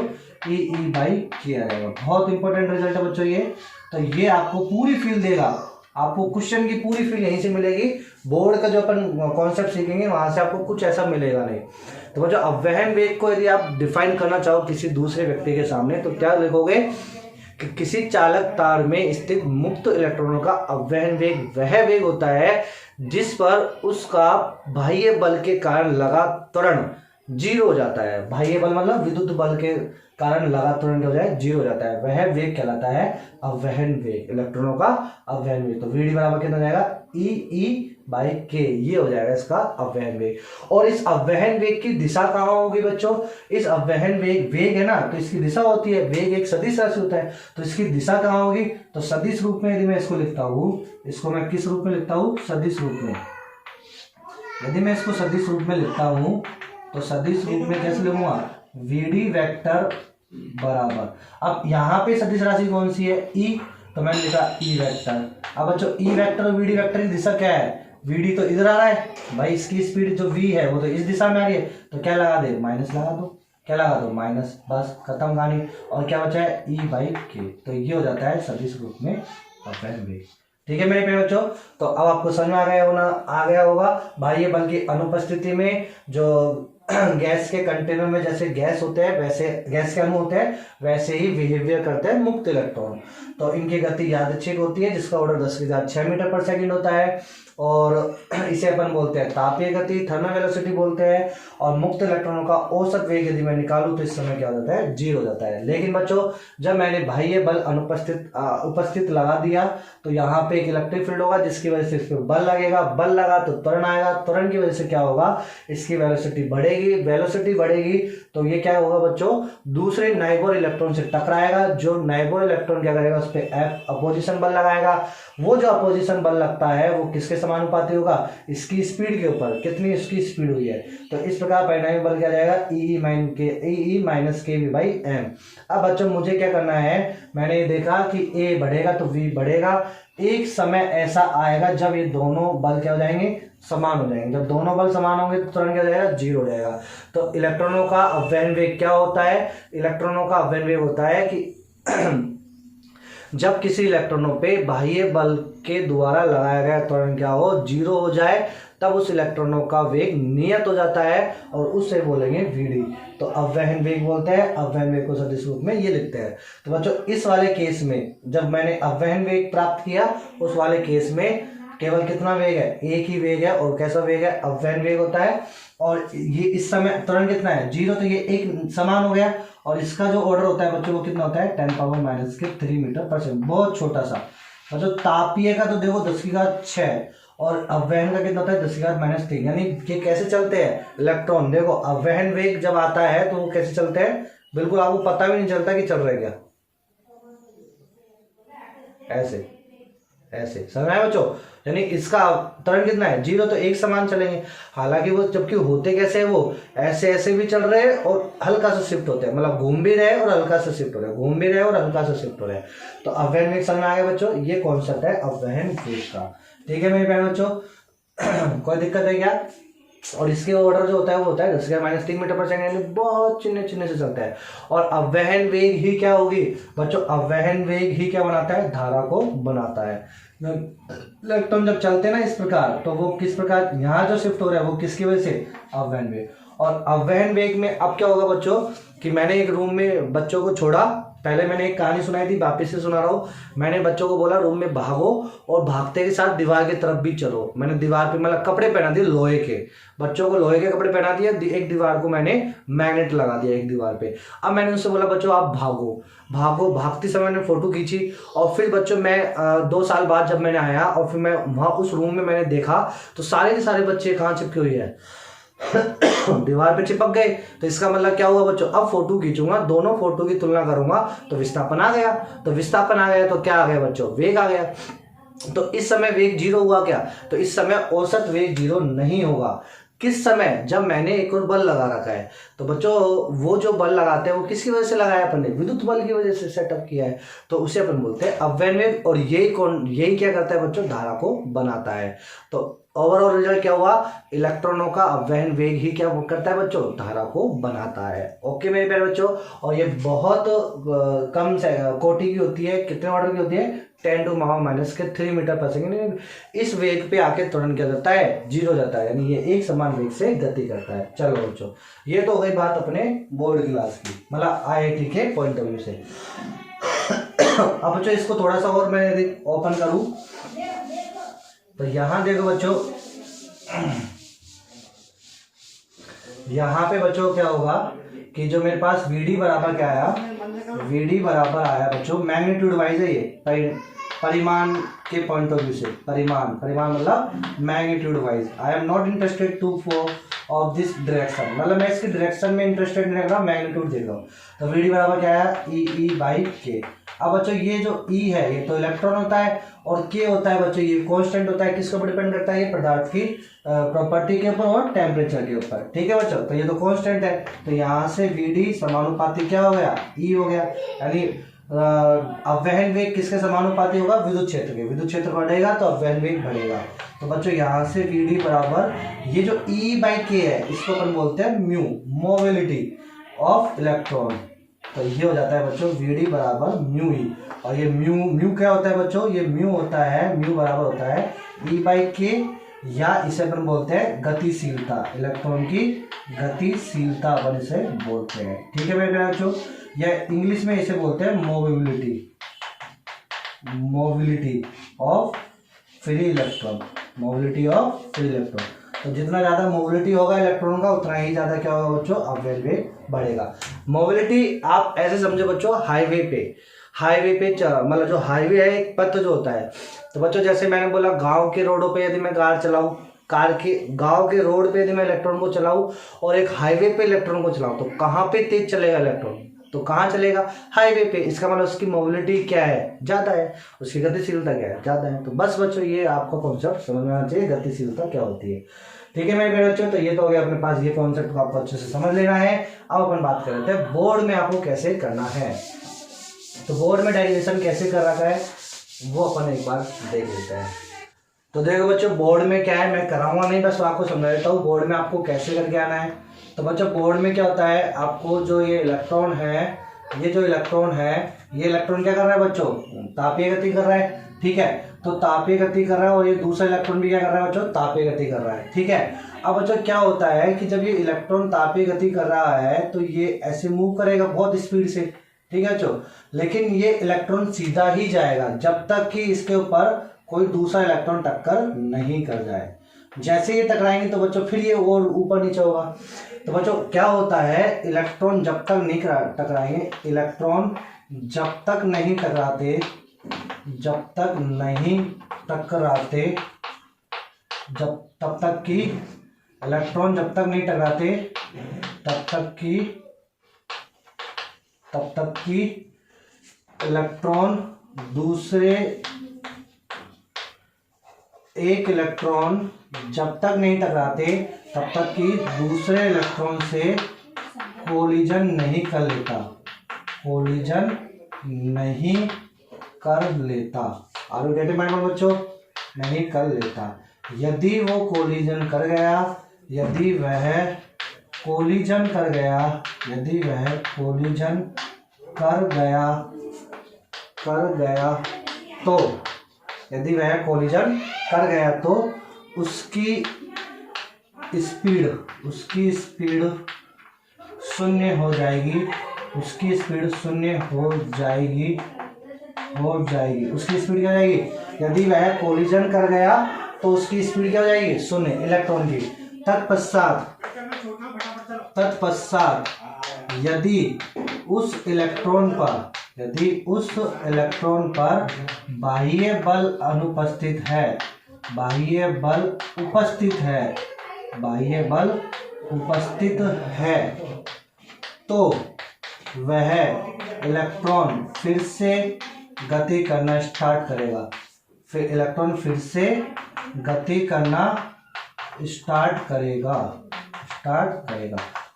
ई बाई के आ जाएगा। बहुत इंपॉर्टेंट रिजल्ट है बच्चों ये। तो ये आपको पूरी फील देगा, आपको क्वेश्चन की पूरी फील यहीं से मिलेगी। बोर्ड का जो अपन कॉन्सेप्ट सीखेंगे वहां से आपको कुछ ऐसा मिलेगा नहीं। तो बच्चों अववहन वेग को यदि आप डिफाइन करना चाहो किसी दूसरे व्यक्ति के सामने, तो क्या लिखोगे कि किसी चालक तार में स्थित मुक्त इलेक्ट्रॉनों का अववहन वेग वह वेग होता है जिस पर उसका बाह्य बल के कारण लगा त्वरण 0 हो जाता है। बाह्य बल मतलब विद्युत बल के कारण लगा त्वरण क्या हो जाए, 0 हो जाता है। वह वेग कहलाता है अववहन वेग, इलेक्ट्रॉनों का अववहन वेग। तो VD बराबर कितना जाएगा, ई बाई के, ये हो जाएगा इसका अववहन वेग। और इस अववहन वेग की दिशा कहाँ होगी बच्चों, इस अववहन वेग है ना, तो इसकी दिशा होती है, वेग एक सदिश राशि होता है, तो इसकी दिशा कहाँ होगी, तो सदिश रूप में यदि मैं इसको लिखता हूँ, इसको मैं किस रूप में लिखता हूँ, सदिश रूप में। यदि मैं इसको सदिश रूप में लिखता हूँ तो सदिश रूप में कैसे लिखूंगा, VD वेक्टर बराबर, अब यहाँ पे सदिश राशि कौन सी है, E, तो मैंने लिखा E वेक्टर। अब बच्चों E वेक्टर और VD वेक्टर की दिशा क्या है, VD तो इधर आ रहा है भाई, इसकी स्पीड जो V है वो तो इस दिशा में आ रही है, तो क्या लगा दे, माइनस लगा दो। क्या लगा दो, माइनस, बस खत्म कहानी। और क्या बचा है, E बाई के। तो ये हो जाता है सदिश रूप में अववहन वेग। ठीक है मेरे प्यारे बच्चों, तो अब आपको समझ में आ गया होगा बाह्य बल की अनुपस्थिति में जो गैस के कंटेनर में जैसे गैस होते हैं, वैसे गैस के अणु होते हैं, वैसे ही बिहेवियर करते हैं मुक्त इलेक्ट्रॉन। तो इनकी गति यादृच्छिक होती है, जिसका ऑर्डर 10⁶ मीटर पर सेकंड होता है, और इसे अपन बोलते हैं तापीय गति, थर्मल वेलोसिटी बोलते हैं। और मुक्त इलेक्ट्रॉनों का औसत वेग यदि मैं निकालूं तो इस समय क्या हो जाता है, 0 हो जाता है। लेकिन बच्चों जब मैंने बाह्य बल उपस्थित लगा दिया, तो यहाँ पे एक इलेक्ट्रिक फील्ड होगा, जिसकी वजह से इस पर बल लगेगा, बल लगा तो त्वरण आएगा, त्वरण की वजह से क्या होगा, इसकी वेलोसिटी बढ़ेगी, तो ये क्या होगा बच्चों, दूसरे नाइबर इलेक्ट्रॉन से टकराएगा। जो नाइबर इलेक्ट्रॉन क्या करेगा, उस पर अपोजिशन बल लगाएगा। वो जो अपोजिशन बल लगता है वो किसके समानुपाती होगा, इसकी स्पीड के ऊपर, कितनी इसकी स्पीड हुई है। तो इस प्रकार परिणामी बल क्या जाएगा, ई माइनस के वी बाई एम। अब बच्चों मुझे क्या करना है, मैंने ये देखा कि ए बढ़ेगा तो V बढ़ेगा। एक समय ऐसा आएगा जब ये दोनों बल क्या हो जाएंगे, समान हो जाएंगे। जब दोनों बल समान होंगे तो त्वरण क्या हो जाएगा, 0 हो जाएगा। तो इलेक्ट्रॉनों का अववहन वेग क्या होता है, इलेक्ट्रॉनों का अववहन वेग होता है कि जब किसी इलेक्ट्रॉनों पे बाह्य बल के द्वारा लगाया गया त्वरण क्या हो, 0 हो जाए, तब उस इलेक्ट्रॉनों का वेग नियत हो जाता है, और उससे बोलेंगे VD। तो अववहन वेग बोलते हैं, अववहन वेग को सदिश रूप में ये लिखते हैं। तो बच्चों इस वाले केस में जब मैंने अववहन वेग प्राप्त किया, उस वाले केस में केवल कितना वेग है, एक ही वेग है। और कैसा वेग है, अववहन वेग होता है। और ये इस समय त्वरण कितना है, 0, तो ये एक समान हो गया। और इसका जो ऑर्डर होता है बच्चों वो कितना होता है, 10⁻³ मीटर पर सेकंड, बहुत छोटा सा। मतलब तापीय का तो देखो 10⁶ और अवहन का कितना होता है 10⁻³ यानी ये कैसे चलते हैं इलेक्ट्रॉन। देखो अवहन वेग जब आता है तो वो कैसे चलते हैं, बिल्कुल आपको पता भी नहीं चलता कि चल रहा है क्या, ऐसे ऐसे समझ आया बच्चों। यानी इसका त्वरण कितना है 0, तो एक समान चलेंगे। हालांकि वो जबकि होते कैसे है, वो ऐसे ऐसे भी चल रहे हैं और हल्का सा शिफ्ट होते हैं, मतलब घूम भी रहे और हल्का सा शिफ्ट हो रहे हैं, घूम भी रहे और हल्का सा शिफ्ट हो रहे हैं। तो अवहन वेग समझ में आ गया बच्चों, ये कॉन्सेप्ट है अवहन वेग का। ठीक है मेरे प्यारे बच्चों, कोई दिक्कत है क्या। और इसके ऑर्डर जो होता है वो होता है 10⁻³ मीटर पर सेकंड, यानी बहुत चिन्ह चिन्ह से चलता है। और अवहन वेग ही क्या होगी बच्चों, अवहन वेग ही क्या बनाता है, धारा को बनाता है। इलेक्ट्रॉन जब चलते हैं ना इस प्रकार, तो वो किस प्रकार यहाँ जो शिफ्ट हो रहा है वो किसकी वजह से, अवहन वेग। और अवहन वेग में अब क्या होगा बच्चों कि मैंने एक रूम में बच्चों को छोड़ा, पहले मैंने एक कहानी सुनाई थी, वापिस से सुना रहा हूँ। मैंने बच्चों को बोला रूम में भागो और भागते के साथ दीवार की तरफ भी चलो। मैंने दीवार पे मतलब कपड़े पहना दिए लोहे के, बच्चों को लोहे के कपड़े पहना दिए, एक दीवार को मैंने मैग्नेट लगा दिया एक दीवार पे। अब मैंने उनसे बोला बच्चों आप भागो भागो। भागते समय मैंने फोटो खींची और फिर बच्चों मैं 2 साल बाद जब मैंने आया और फिर मैं वहाँ उस रूम में मैंने देखा तो सारे के सारे बच्चे कहाँ चिपके हुए हैं दीवार पे चिपक गए। तो इसका मतलब क्या हुआ बच्चों, अब फोटो खींचूंगा, दोनों फोटो की तुलना करूंगा तो विस्थापन आ गया। तो विस्थापन आ गया तो क्या आ गया बच्चों, वेग आ गया। तो इस समय वेग 0 हुआ क्या, तो इस समय औसत वेग 0 नहीं होगा। किस समय, जब मैंने एक और बल लगा रखा है। तो बच्चों वो जो बल लगाते हैं वो किसकी वजह से लगाया अपन ने, विद्युत बल की वजह से सेटअप किया है, तो उसे अपन बोलते हैं अवहन वेग। और यही क्या करता है बच्चों, धारा को बनाता है। तो ओवरऑल रिजल्ट क्या हुआ, इलेक्ट्रॉनों का अवहन वेग ही क्या करता है बच्चों, धारा को बनाता है। ओके मेरे प्यारे बच्चों, और ये बहुत कम कोटि की होती है, कितने ऑर्डर की होती है, 10⁻³ मीटर पर सेकेंड। इस वेग पे आके त्वरण क्या जाता है, 0 जाता है, यानी ये एक समान वेग से गति करता है। चलो बच्चों ये तो हो गई बात अपने बोर्ड क्लास की, मतलब IIT के पॉइंट ऑफ व्यू से। अब बच्चों इसको थोड़ा सा और मैं यदि ओपन करूं तो यहां देखो बच्चों, यहां पे बच्चों क्या होगा कि जो मेरे पास VD बराबर क्या आया, VD बराबर आया बच्चों मैग्नीट्यूड वाइज है, ये परिमाण के पॉइंट ऑफ व्यू से, परिमाण मतलब magnitude wise. I am not interested to for of this direction, मतलब मैं इसकी डायरेक्शन में इंटरेस्टेड नहीं रख रहा, मैग्नीट्यूड देख रहा हूँ। तो VD बराबर क्या आया, E/K। अब बच्चों ये जो E है ये तो इलेक्ट्रॉन होता है और K होता है बच्चों ये कांस्टेंट होता है, किसके ऊपर डिपेंड करता है, ये पदार्थ की प्रॉपर्टी के ऊपर और टेम्परेचर के ऊपर। ठीक है बच्चों, तो ये तो कांस्टेंट है, तो यहाँ से VD समानुपाती क्या हो गया, E हो गया। यानी अवहन वेग किसके समानुपाती होगा, विद्युत क्षेत्र के। विद्युत क्षेत्र बढ़ेगा तो अवहन वेग बढ़ेगा। तो बच्चों यहाँ से VD बराबर ये जो E/K है इसको अपन बोलते हैं म्यू, मोबिलिटी ऑफ इलेक्ट्रॉन। तो ये हो जाता है बच्चों VD बराबर म्यू E। और ये म्यू क्या होता है बच्चों, ये म्यू होता है, म्यू बराबर होता है E/K, या इसे अपन बोलते हैं गतिशीलता, इलेक्ट्रॉन की गतिशीलता अपन इसे बोलते हैं। ठीक है मेरे प्यारे बच्चों, या इंग्लिश में इसे बोलते हैं mobility of free electron, mobility of free electron. तो जितना ज्यादा मोबिलिटी होगा इलेक्ट्रॉन का उतना ही ज्यादा क्या होगा बच्चों, अवहन वेग बढ़ेगा। मोबिलिटी आप ऐसे समझो बच्चों, हाईवे पे मतलब जो हाईवे है एक पथ जो होता है। तो बच्चों जैसे मैंने बोला गांव के रोडों पे यदि मैं कार चलाऊं, गांव के रोड पे यदि मैं इलेक्ट्रॉन को चलाऊं और एक हाईवे पे इलेक्ट्रॉन को चलाऊं, तो कहाँ पे तेज चलेगा इलेक्ट्रॉन, तो कहाँ चलेगा, हाईवे पे। इसका मतलब उसकी मोबिलिटी क्या है, ज्यादा है, उसकी गतिशीलता क्या है, ज्यादा है। तो बस बच्चों ये आपको कॉन्सेप्ट समझ में आना चाहिए, गतिशीलता क्या होती है। ठीक है मेरे प्यारे बच्चों, तो ये तो हो गया अपने पास, ये कॉन्सेप्ट को आपको अच्छे से समझ लेना है। अब अपन बात कर लेते हैं बोर्ड में आपको कैसे करना है। तो बोर्ड में डेरिवेशन कैसे कर रखा है वो अपन एक बार देख लेते हैं। तो देखो बच्चों बोर्ड में क्या है, मैं कराऊंगा नहीं, बस आपको समझा देता हूँ बोर्ड में आपको कैसे करके आना है। तो बच्चों बोर्ड में क्या होता है, आपको जो ये इलेक्ट्रॉन है, ये जो इलेक्ट्रॉन है, ये इलेक्ट्रॉन क्या कर रहा है बच्चों, तापीय गति कर रहा है। ठीक है, तो तापीय गति कर रहा है और ये दूसरा इलेक्ट्रॉन भी क्या कर रहा है बच्चों, तापीय गति कर रहा है। ठीक है, अब बच्चों क्या होता है कि जब ये इलेक्ट्रॉन तापीय गति कर रहा है तो ये ऐसे मूव करेगा बहुत स्पीड से। ठीक है बच्चों, लेकिन ये इलेक्ट्रॉन सीधा ही जाएगा जब तक कि इसके ऊपर कोई दूसरा इलेक्ट्रॉन टक्कर नहीं कर जाए। जैसे ये टकराएंगे तो बच्चों फिर ये और ऊपर नीचे होगा। तो बच्चों क्या होता है, इलेक्ट्रॉन जब तक नहीं टकराएंगे, इलेक्ट्रॉन जब तक नहीं टकराते जब तब तक कि इलेक्ट्रॉन जब तक नहीं टकराते तब तक कि इलेक्ट्रॉन दूसरे एक इलेक्ट्रॉन जब तक नहीं टकराते तब तक कि दूसरे इलेक्ट्रॉन से कोलिजन नहीं कर लेता। आर यू गेटिंग माय बच्चों? नहीं कर लेता। यदि वो कोलिजन कर गया, यदि वह कोलिजन कर गया तो उसकी स्पीड शून्य हो जाएगी। उसकी स्पीड क्या हो जाएगी? यदि वह कोलिजन कर गया तो उसकी स्पीड क्या हो जाएगी? शून्य, इलेक्ट्रॉन की। तत्पश्चात यदि उस इलेक्ट्रॉन पर बाह्य बल उपस्थित है तो वह इलेक्ट्रॉन फिर से गति करना स्टार्ट करेगा।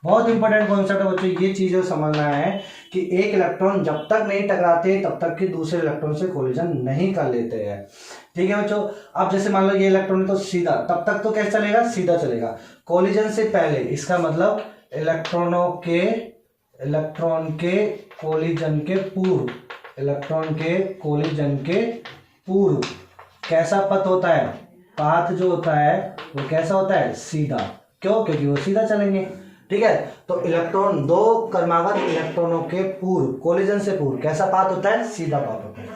बहुत इंपॉर्टेंट कॉन्सेप्ट है बच्चों, ये चीजें समझना है कि एक इलेक्ट्रॉन जब तक नहीं टकराते तब तक कि दूसरे इलेक्ट्रॉन से कोलिजन नहीं कर लेते हैं। ठीक है बच्चों। अब जैसे मान लो ये इलेक्ट्रॉन तो सीधा, तब तक तो कैसे चलेगा? सीधा चलेगा। कोलिजन से पहले, इसका मतलब इलेक्ट्रॉन के कोलिजन के पूर्व कैसा पथ होता है? पाथ जो होता है वो कैसा होता है? सीधा। क्यों? क्योंकि वो सीधा चलेंगे। ठीक है। तो इलेक्ट्रॉन, दो क्रमागत इलेक्ट्रॉनों के पूर्व, कोलिजन से पूर्व कैसा पाथ होता है? सीधा पाथ होता है।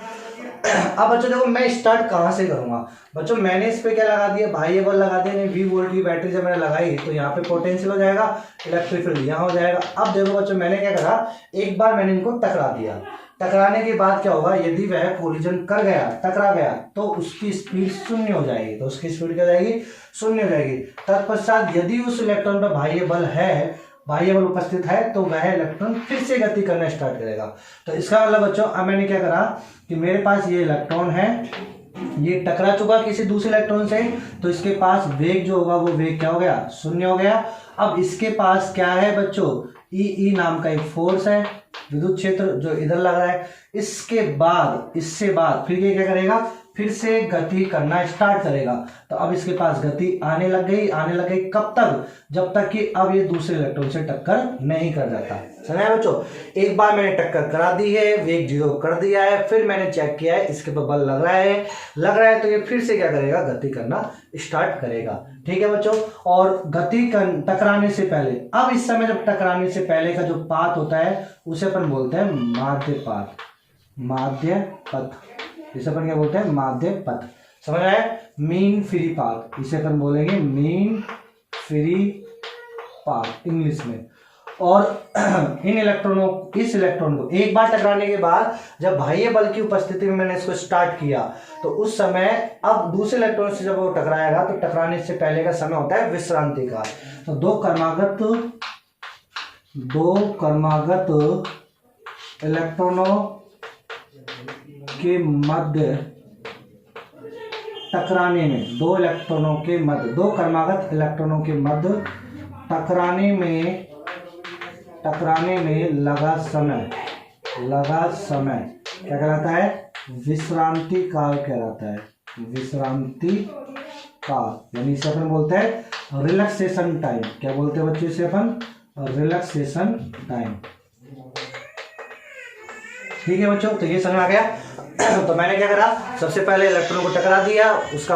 अब बच्चों देखो, मैं स्टार्ट कहाँ से करूंगा? बच्चों मैंने इस पे क्या लगा दिया? बाह्य बल लगा दिया। V वोल्ट की बैटरी जब मैंने लगाई तो यहाँ पे पोटेंशियल हो जाएगा, इलेक्ट्रिक फील्ड यहाँ हो जाएगा। अब देखो बच्चों, मैंने क्या करा, एक बार मैंने इनको टकरा दिया। टकराने के बाद क्या होगा? यदि वह कोलिजन कर गया, टकरा गया, तो उसकी स्पीड शून्य हो जाएगी। तो उसकी स्पीड क्या हो जाएगी? शून्य हो जाएगी। तत्पश्चात यदि उस इलेक्ट्रॉन पर बाह्य बल उपस्थित है तो वह इलेक्ट्रॉन फिर से गति करना स्टार्ट करेगा। तो इसका मतलब बच्चों, अब मैंने क्या करा कि मेरे पास ये इलेक्ट्रॉन है, ये टकरा चुका किसी दूसरे इलेक्ट्रॉन से, तो इसके पास वेग जो होगा वो वेग क्या हो गया? शून्य हो गया। अब इसके पास क्या है बच्चों? ई नाम का एक फोर्स है, विद्युत क्षेत्र जो इधर लग रहा है। इससे बाद फिर ये क्या करेगा? फिर से गति करना स्टार्ट करेगा। तो अब इसके पास गति आने लग गई। कब तक? जब तक कि अब ये दूसरे इलेक्ट्रॉन से टक्कर नहीं कर जाता। समझ आया बच्चों? एक बार मैंने टक्कर करा दी है, वेग 0 कर दिया है, फिर मैंने चेक किया है इसके पर बल लग रहा है तो ये फिर से क्या करेगा? गति करना स्टार्ट करेगा। ठीक है बच्चों। और टकराने से पहले, अब इस समय जब टकराने से पहले का जो पाथ होता है उसे अपन बोलते हैं माध्य पथ। इसे अपन क्या बोलते हैं? माध्य पथ। समझ आया? मीन फ्री पाथ, इसे अपन बोलेंगे मीन फ्री पाथ इंग्लिश में। और इस इलेक्ट्रॉन को एक बार टकराने के बाद जब बाह्य बल की उपस्थिति में मैंने इसको स्टार्ट किया तो उस समय अब दूसरे इलेक्ट्रॉन से जब वो टकराएगा तो टकराने से पहले का समय होता है विश्रांति का। तो दो क्रमागत इलेक्ट्रॉनों के मध्य टकराने में, दो क्रमागत इलेक्ट्रॉनों के मध्य टकराने में लगा समय क्या कहलाता है? विश्रांति काल कहलाता है। विश्रांति काल, यानी इसे अपन बोलते हैं रिलैक्सेशन टाइम। क्या बोलते हैं बच्चों इसे अपन? Relaxation time. ठीक है बच्चों, तो ये समझ आ गया। तो मैंने क्या करा? सबसे पहले इलेक्ट्रॉन को टकरा दिया, उसका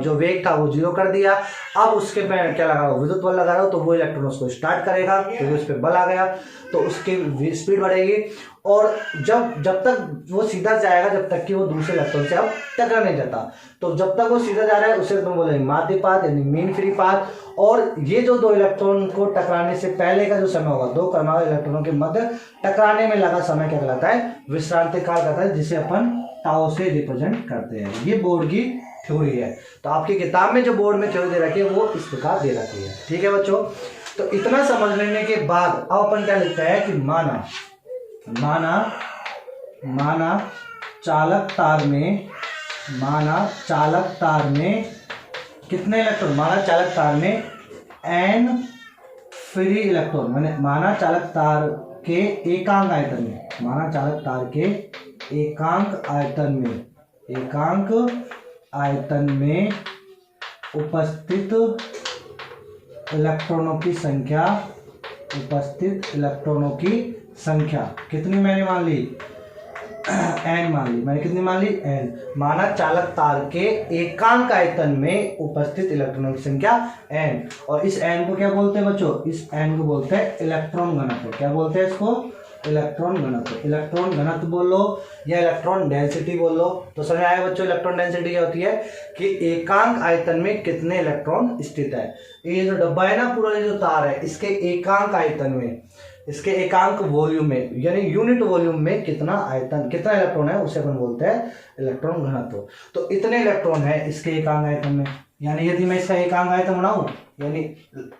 जो वेग था वो 0 कर दिया। अब उसके पे क्या लगा? विद्युत बल लगा रहा हूं, तो वो इलेक्ट्रॉन उसको स्टार्ट करेगा, क्योंकि उस पर बल आ गया तो उसकी स्पीड बढ़ेगी। और जब तक वो सीधा जाएगा, जब तक कि वो दूसरे इलेक्ट्रॉन से अब टकरा नहीं जाता। तो जब तक वो सीधा जा रहा है उसे तुम बोलेंगे माध्य पाथ, यानी मीन फ्री पाथ। और ये जो दो इलेक्ट्रॉन को टकराने से पहले का जो समय होगा, दो क्रमागत इलेक्ट्रॉनों के मध्य टकराने में लगा समय क्या कहलाता है? विश्रांति काल कहलाता है, जिसे अपन टाउ से रिप्रेजेंट करते हैं। ये बोर्ड की थ्योरी है। तो आपकी किताब में जो बोर्ड में थ्योरी दे रखी है वो इस प्रकार दे रखी है। ठीक है बच्चों, तो इतना समझ लेने के बाद अब अपन क्या लिखते हैं कि माना चालक तार में कितने इलेक्ट्रॉन, माना चालक तार में n फ्री इलेक्ट्रॉन, माना चालक तार के एकांक आयतन में उपस्थित इलेक्ट्रॉनों की संख्या कितनी मैंने मान ली, n मान ली मैंने, कितनी मान ली, n। माना चालक तार के एकांक आयतन में उपस्थित इलेक्ट्रॉनों की संख्या n, और इस n को क्या बोलते हैं बच्चों, इस n को बोलते हैं इलेक्ट्रॉन घनत्व। क्या बोलते हैं इसको, इलेक्ट्रॉन घनत्व बोल लो या इलेक्ट्रॉन डेंसिटी बोल लो। तो समझ आया बच्चों, इलेक्ट्रॉन डेंसिटी क्या होती है कि एकांक आयतन में कितने इलेक्ट्रॉन स्थित है। ये जो डब्बा है ना, पूरा जो तार है, इसके एकांक आयतन में, इसके एकांक वॉल्यूम में, यानी यूनिट वॉल्यूम में कितना इलेक्ट्रॉन है, उसे अपन बोलते हैं इलेक्ट्रॉन घनत्व। तो इतने इलेक्ट्रॉन है इसके एकांक आयतन में, यानी यदि मैं इसका एकांक आयतन बनाऊं, यानी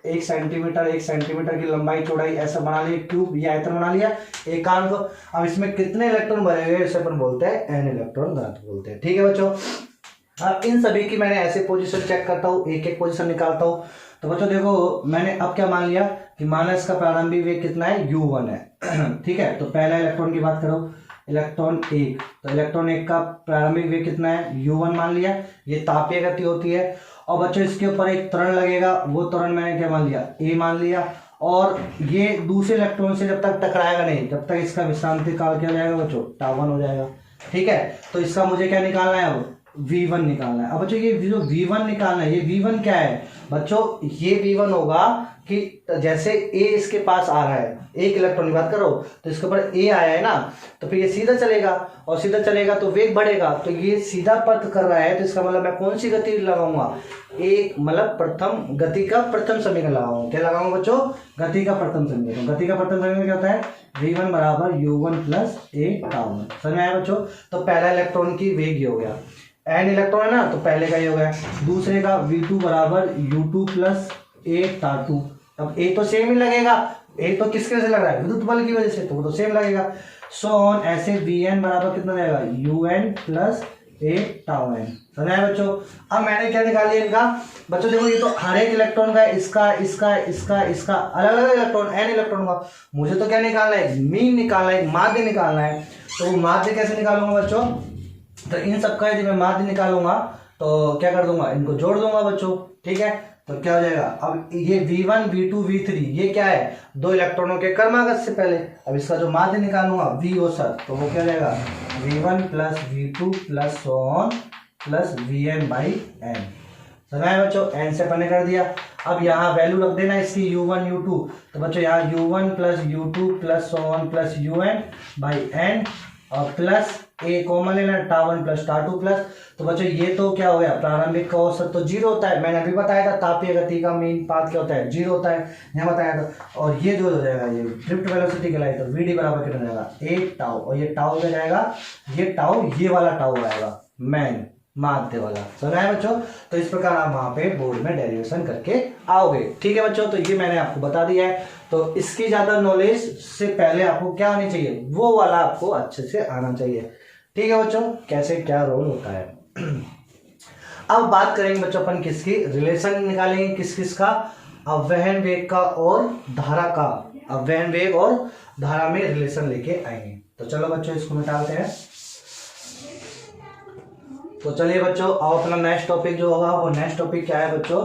1 सेंटीमीटर की लंबाई चौड़ाई ऐसा बना लिया, क्यूब ये आयतन बना लिया एकांक। अब इसमें कितने इलेक्ट्रॉन भरे हुए, इसे अपन बोलते हैं n इलेक्ट्रॉन घनत्व बोलते हैं। ठीक है बच्चों, अब इन सभी की मैंने ऐसे पोजीशन चेक करता हूँ, एक एक पोजीशन निकालता हूँ। तो बच्चों देखो, मैंने अब क्या मान लिया कि माना इसका प्रारंभिक वेग कितना है, u1 है। ठीक है, तो पहला इलेक्ट्रॉन की बात करो, इलेक्ट्रॉन 1, तो इलेक्ट्रॉन 1 का प्रारंभिक वेग कितना है, u1 मान लिया। ये तापीय गति होती है। और बच्चों इसके ऊपर एक त्वरण लगेगा, वो त्वरण मैंने क्या मान लिया, a मान लिया। और ये दूसरे इलेक्ट्रॉन से जब तक टकराएगा नहीं, जब तक इसका विश्रांति काल क्या हो जाएगा बच्चों, τ1 हो जाएगा। ठीक है, तो इसका मुझे क्या निकालना है, अब V1 निकालना है। अब बच्चों ये जो V1 निकालना है, ये V1 क्या है बच्चों, ये V1 होगा कि जैसे A इसके पास आ रहा है, एक इलेक्ट्रॉन की बात करो, तो इसके ऊपर A आया है ना, तो फिर ये सीधा चलेगा, और सीधा चलेगा तो वेग बढ़ेगा। तो ये सीधा पथ कर रहा है, तो इसका मतलब मैं कौन सी गति लगाऊंगा, एक मतलब प्रथम गति का प्रथम समीकरण लगाऊंगा। क्या लगाऊंगा बच्चों, गति का प्रथम समीकरण। गति का प्रथम समीकरण क्या होता है, V1 बराबर u1 प्लस a τ1। समझ में आया बच्चों। तो पहला इलेक्ट्रॉन की वेग ये हो गया, n इलेक्ट्रॉन है ना, तो पहले का ये हो गया। दूसरे का V2 बराबर u2 प्लस a τ2। अब a तो सेम ही लगेगा, a तो किसके से लग रहा है, विद्युत बल की वजह से, तो वो तो सेम लगेगा। सो ऑन ऐसे Vn बराबर कितना रहेगा, un प्लस a τn। समझाया बच्चों। अब मैंने क्या निकाल लिया इनका, बच्चों देखो ये तो हर एक इलेक्ट्रॉन का, इसका अलग अलग इलेक्ट्रॉन, n इलेक्ट्रॉन का। मुझे तो क्या निकालना है, मीन निकालना है, माध्य निकालना है। तो वो माध्य कैसे निकालूंगा बच्चों, तो इन सबका यदि मैं माध्य निकालूंगा तो क्या कर दूंगा, इनको जोड़ दूंगा बच्चों। ठीक है, तो क्या हो जाएगा, अब ये V1 V2 V3 ये क्या है, दो इलेक्ट्रॉनों के कर्मागत से पहले। अब इसका जो माध्य निकालूंगा V औसत, तो वो क्या हो जाएगा, V1 plus V2 plus so on plus Vn by n। समझाए बच्चों, n से पहले कर दिया। अब यहाँ वैल्यू रख देना इसकी u1 u2, तो बच्चों यहाँ u1 plus u2 plus so on plus un by n, और प्लस a कॉमन लेना, τ1 प्लस τ2 प्लस। तो बच्चों ये तो क्या हो गया, प्रारंभिक का औसत तो 0 होता है, मैंने अभी बताया था तापीय गति का मीन पाथ क्या होता है, 0 होता है, यहाँ बताया था। और ये जो हो जाएगा, ये ड्रिफ्ट वेलोसिटी कहलाई, तो vd बराबर कितना जाएगा, a टाउ, और ये टाउ क्या जाएगा, ये टाउ, ये वाला टाउ आएगा मैन माध्य वाला। समझ आया बच्चों। तो इस प्रकार आप वहां पे बोर्ड में डेरिवेशन करके आओगे। ठीक है बच्चों, तो ये मैंने आपको बता दिया है। तो इसकी ज्यादा नॉलेज से पहले आपको क्या आनी चाहिए, वो वाला आपको अच्छे से आना चाहिए। ठीक है बच्चों, कैसे क्या रोल होता है। अब बात करेंगे बच्चों अपन किसकी, रिलेशन निकालेंगे किस किस का, अववहन वेग का और धारा का। अववहन वेग और धारा में रिलेशन लेके आएंगे। तो चलो बच्चों इसको निकालते हैं। तो चलिए बच्चों, अब अपना नेक्स्ट टॉपिक जो होगा, वो नेक्स्ट टॉपिक क्या है बच्चों,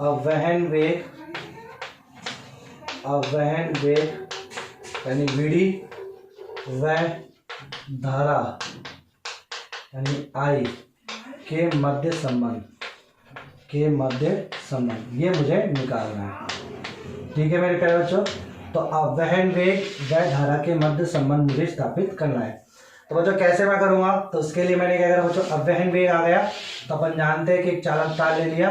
अववहन वेग यानी vd व धारा यानी I के मध्य संबंध, ये मुझे निकालना है। ठीक है मेरे प्यारे बच्चों। तो अववहन वेग व धारा के मध्य संबंध मुझे स्थापित करना है। तो बच्चों कैसे मैं करूंगा, तो उसके लिए मैंने क्या करा बच्चों, अववहन वेग आ गया, तो अपन जानते हैं कि एक चालक तार ले लिया,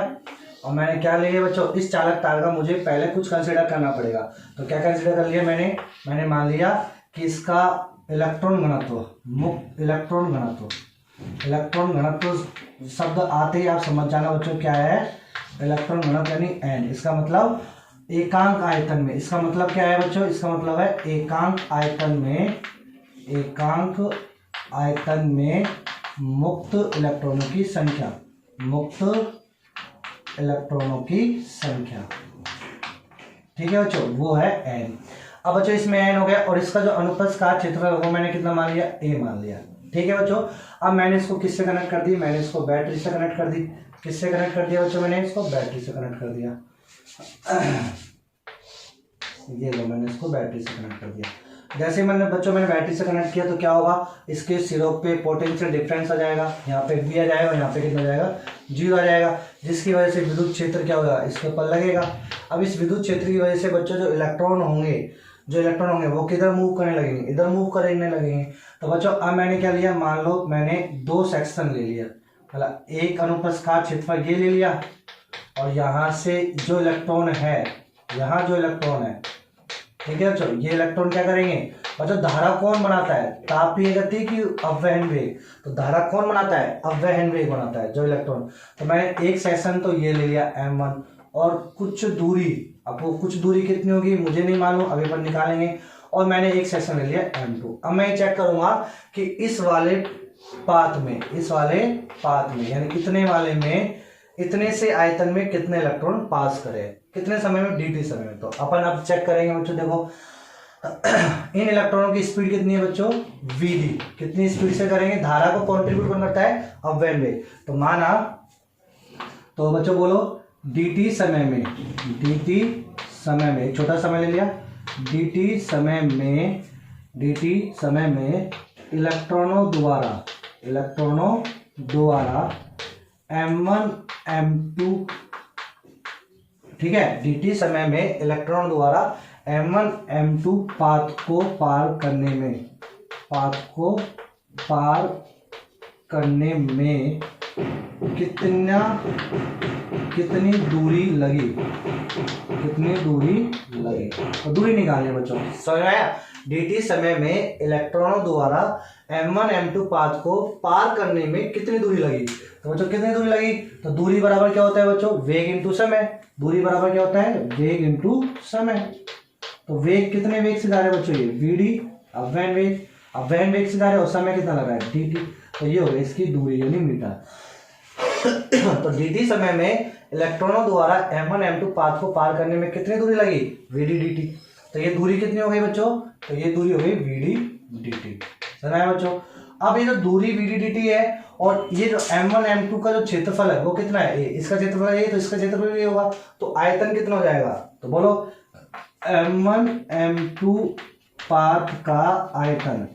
और मैंने क्या ले लिया बच्चों, इस चालक तार का मुझे पहले कुछ कंसीडर करना पड़ेगा। तो क्या कंसीडर कर लिया मैंने मान लिया कि इसका इलेक्ट्रॉन घनत्व, मुक्त इलेक्ट्रॉन घनत्व, इलेक्ट्रॉन घनत्व शब्द आते ही आप समझ जाना बच्चों क्या है इलेक्ट्रॉन घनत्व यानी n। इसका मतलब एकांक आयतन में, इसका मतलब क्या है बच्चों, इसका मतलब है एकांक आयतन में मुक्त इलेक्ट्रॉनों की संख्या, मुक्त इलेक्ट्रॉनों की संख्या। ठीक है बच्चों, वो है n। अब बच्चों इसमें n हो गया और इसका जो अनुप्रस्थ काट क्षेत्रफल वो मैंने कितना मान लिया, a मान लिया। ठीक है बच्चों, अब मैंने इसको किससे कनेक्ट कर दी, मैंने इसको बैटरी से कनेक्ट कर दी। किससे कनेक्ट कर दिया बच्चों, मैंने इसको बैटरी से कनेक्ट कर दिया। ये लो, मैंने इसको बैटरी से कनेक्ट कर दिया। जैसे मैंने बैटरी से कनेक्ट किया तो क्या होगा, इसके सिरों पे पोटेंशियल डिफरेंस आ जाएगा, यहाँ पे V आ जाएगा और यहाँ पे कितना आ जाएगा, 0 आ जाएगा, जिसकी वजह से विद्युत क्षेत्र क्या होगा, इसके ऊपर लगेगा। अब इस विद्युत क्षेत्र की वजह से बच्चों जो इलेक्ट्रॉन होंगे वो किधर मूव करने लगेंगे, इधर मूव करने लगेंगे। तो बच्चों अब मैंने क्या लिया, मान लो मैंने 2 सेक्शन ले लिया, मतलब एक अनुप्रस्थ काट क्षेत्रफल ये ले लिया और यहाँ से जो इलेक्ट्रॉन है, यहाँ जो इलेक्ट्रॉन है, ठीक है बच्चों, ये इलेक्ट्रॉन क्या करेंगे बच्चों, धारा कौन बनाता है, तापीय गति की अपवहन वेग। तो धारा कौन बनाता है, अपवहन वेग बनाता है जो इलेक्ट्रॉन। तो मैंने एक सेक्शन तो ये ले लिया m1 और कुछ दूरी, अब वो कुछ दूरी कितनी होगी मुझे नहीं मालूम, अभी पर निकालेंगे। और मैंने एक सेक्शन ले लिया m2। अब मैं चेक करूंगा कि इस वाले पाथ में यानी इतने वाले में, इतने से आयतन में कितने इलेक्ट्रॉन पास करे, कितने समय में, dt समय में। तो अपन अब चेक करेंगे बच्चों, देखो इन इलेक्ट्रॉनों की स्पीड कितनी है बच्चों, vd, कितनी स्पीड से करेंगे, धारा को कॉन्ट्रीब्यूट कौन करता है, अपवहन वेग। तो माना, तो बच्चों बोलो dt समय में एक छोटा समय ले लिया, dt समय में इलेक्ट्रॉनों द्वारा m1 m2, ठीक है, dt समय में इलेक्ट्रॉन द्वारा m1 m2 पाथ को पार करने में कितनी दूरी लगी, तो दूरी निकालनी है बच्चों, समझ आया। dt समय में इलेक्ट्रॉनों द्वारा m1 m2 पाथ को पार करने में कितनी दूरी लगी। तो बच्चों कितनी दूरी लगी, तो दूरी बराबर क्या होता है बच्चों, वेग इंटू समय। दूरी बराबर क्या होता है, वेग इंटू समय। तो वेग कितने वेग से जा रहे हैं बच्चों, ये vd, अपवहन वेग से जा रहे हैं और समय कितना लगा है, dt। तो ये हो गई इसकी दूरी यानी मीटर। तो dt समय में इलेक्ट्रॉनों द्वारा m1 m2 पाथ को पार करने में कितनी दूरी लगी, vd dt। तो ये दूरी कितनी हो गई बच्चों, तो ये दूरी हो गई vd dt। समझ आया बच्चों। अब ये जो दूरी vd dt है और ये जो m1 m2 का जो क्षेत्रफल है वो कितना है, a, इसका क्षेत्रफल है, तो इसका क्षेत्रफल भी होगा। तो आयतन कितना हो जाएगा, तो बोलो m1 m2 पाथ का आयतन,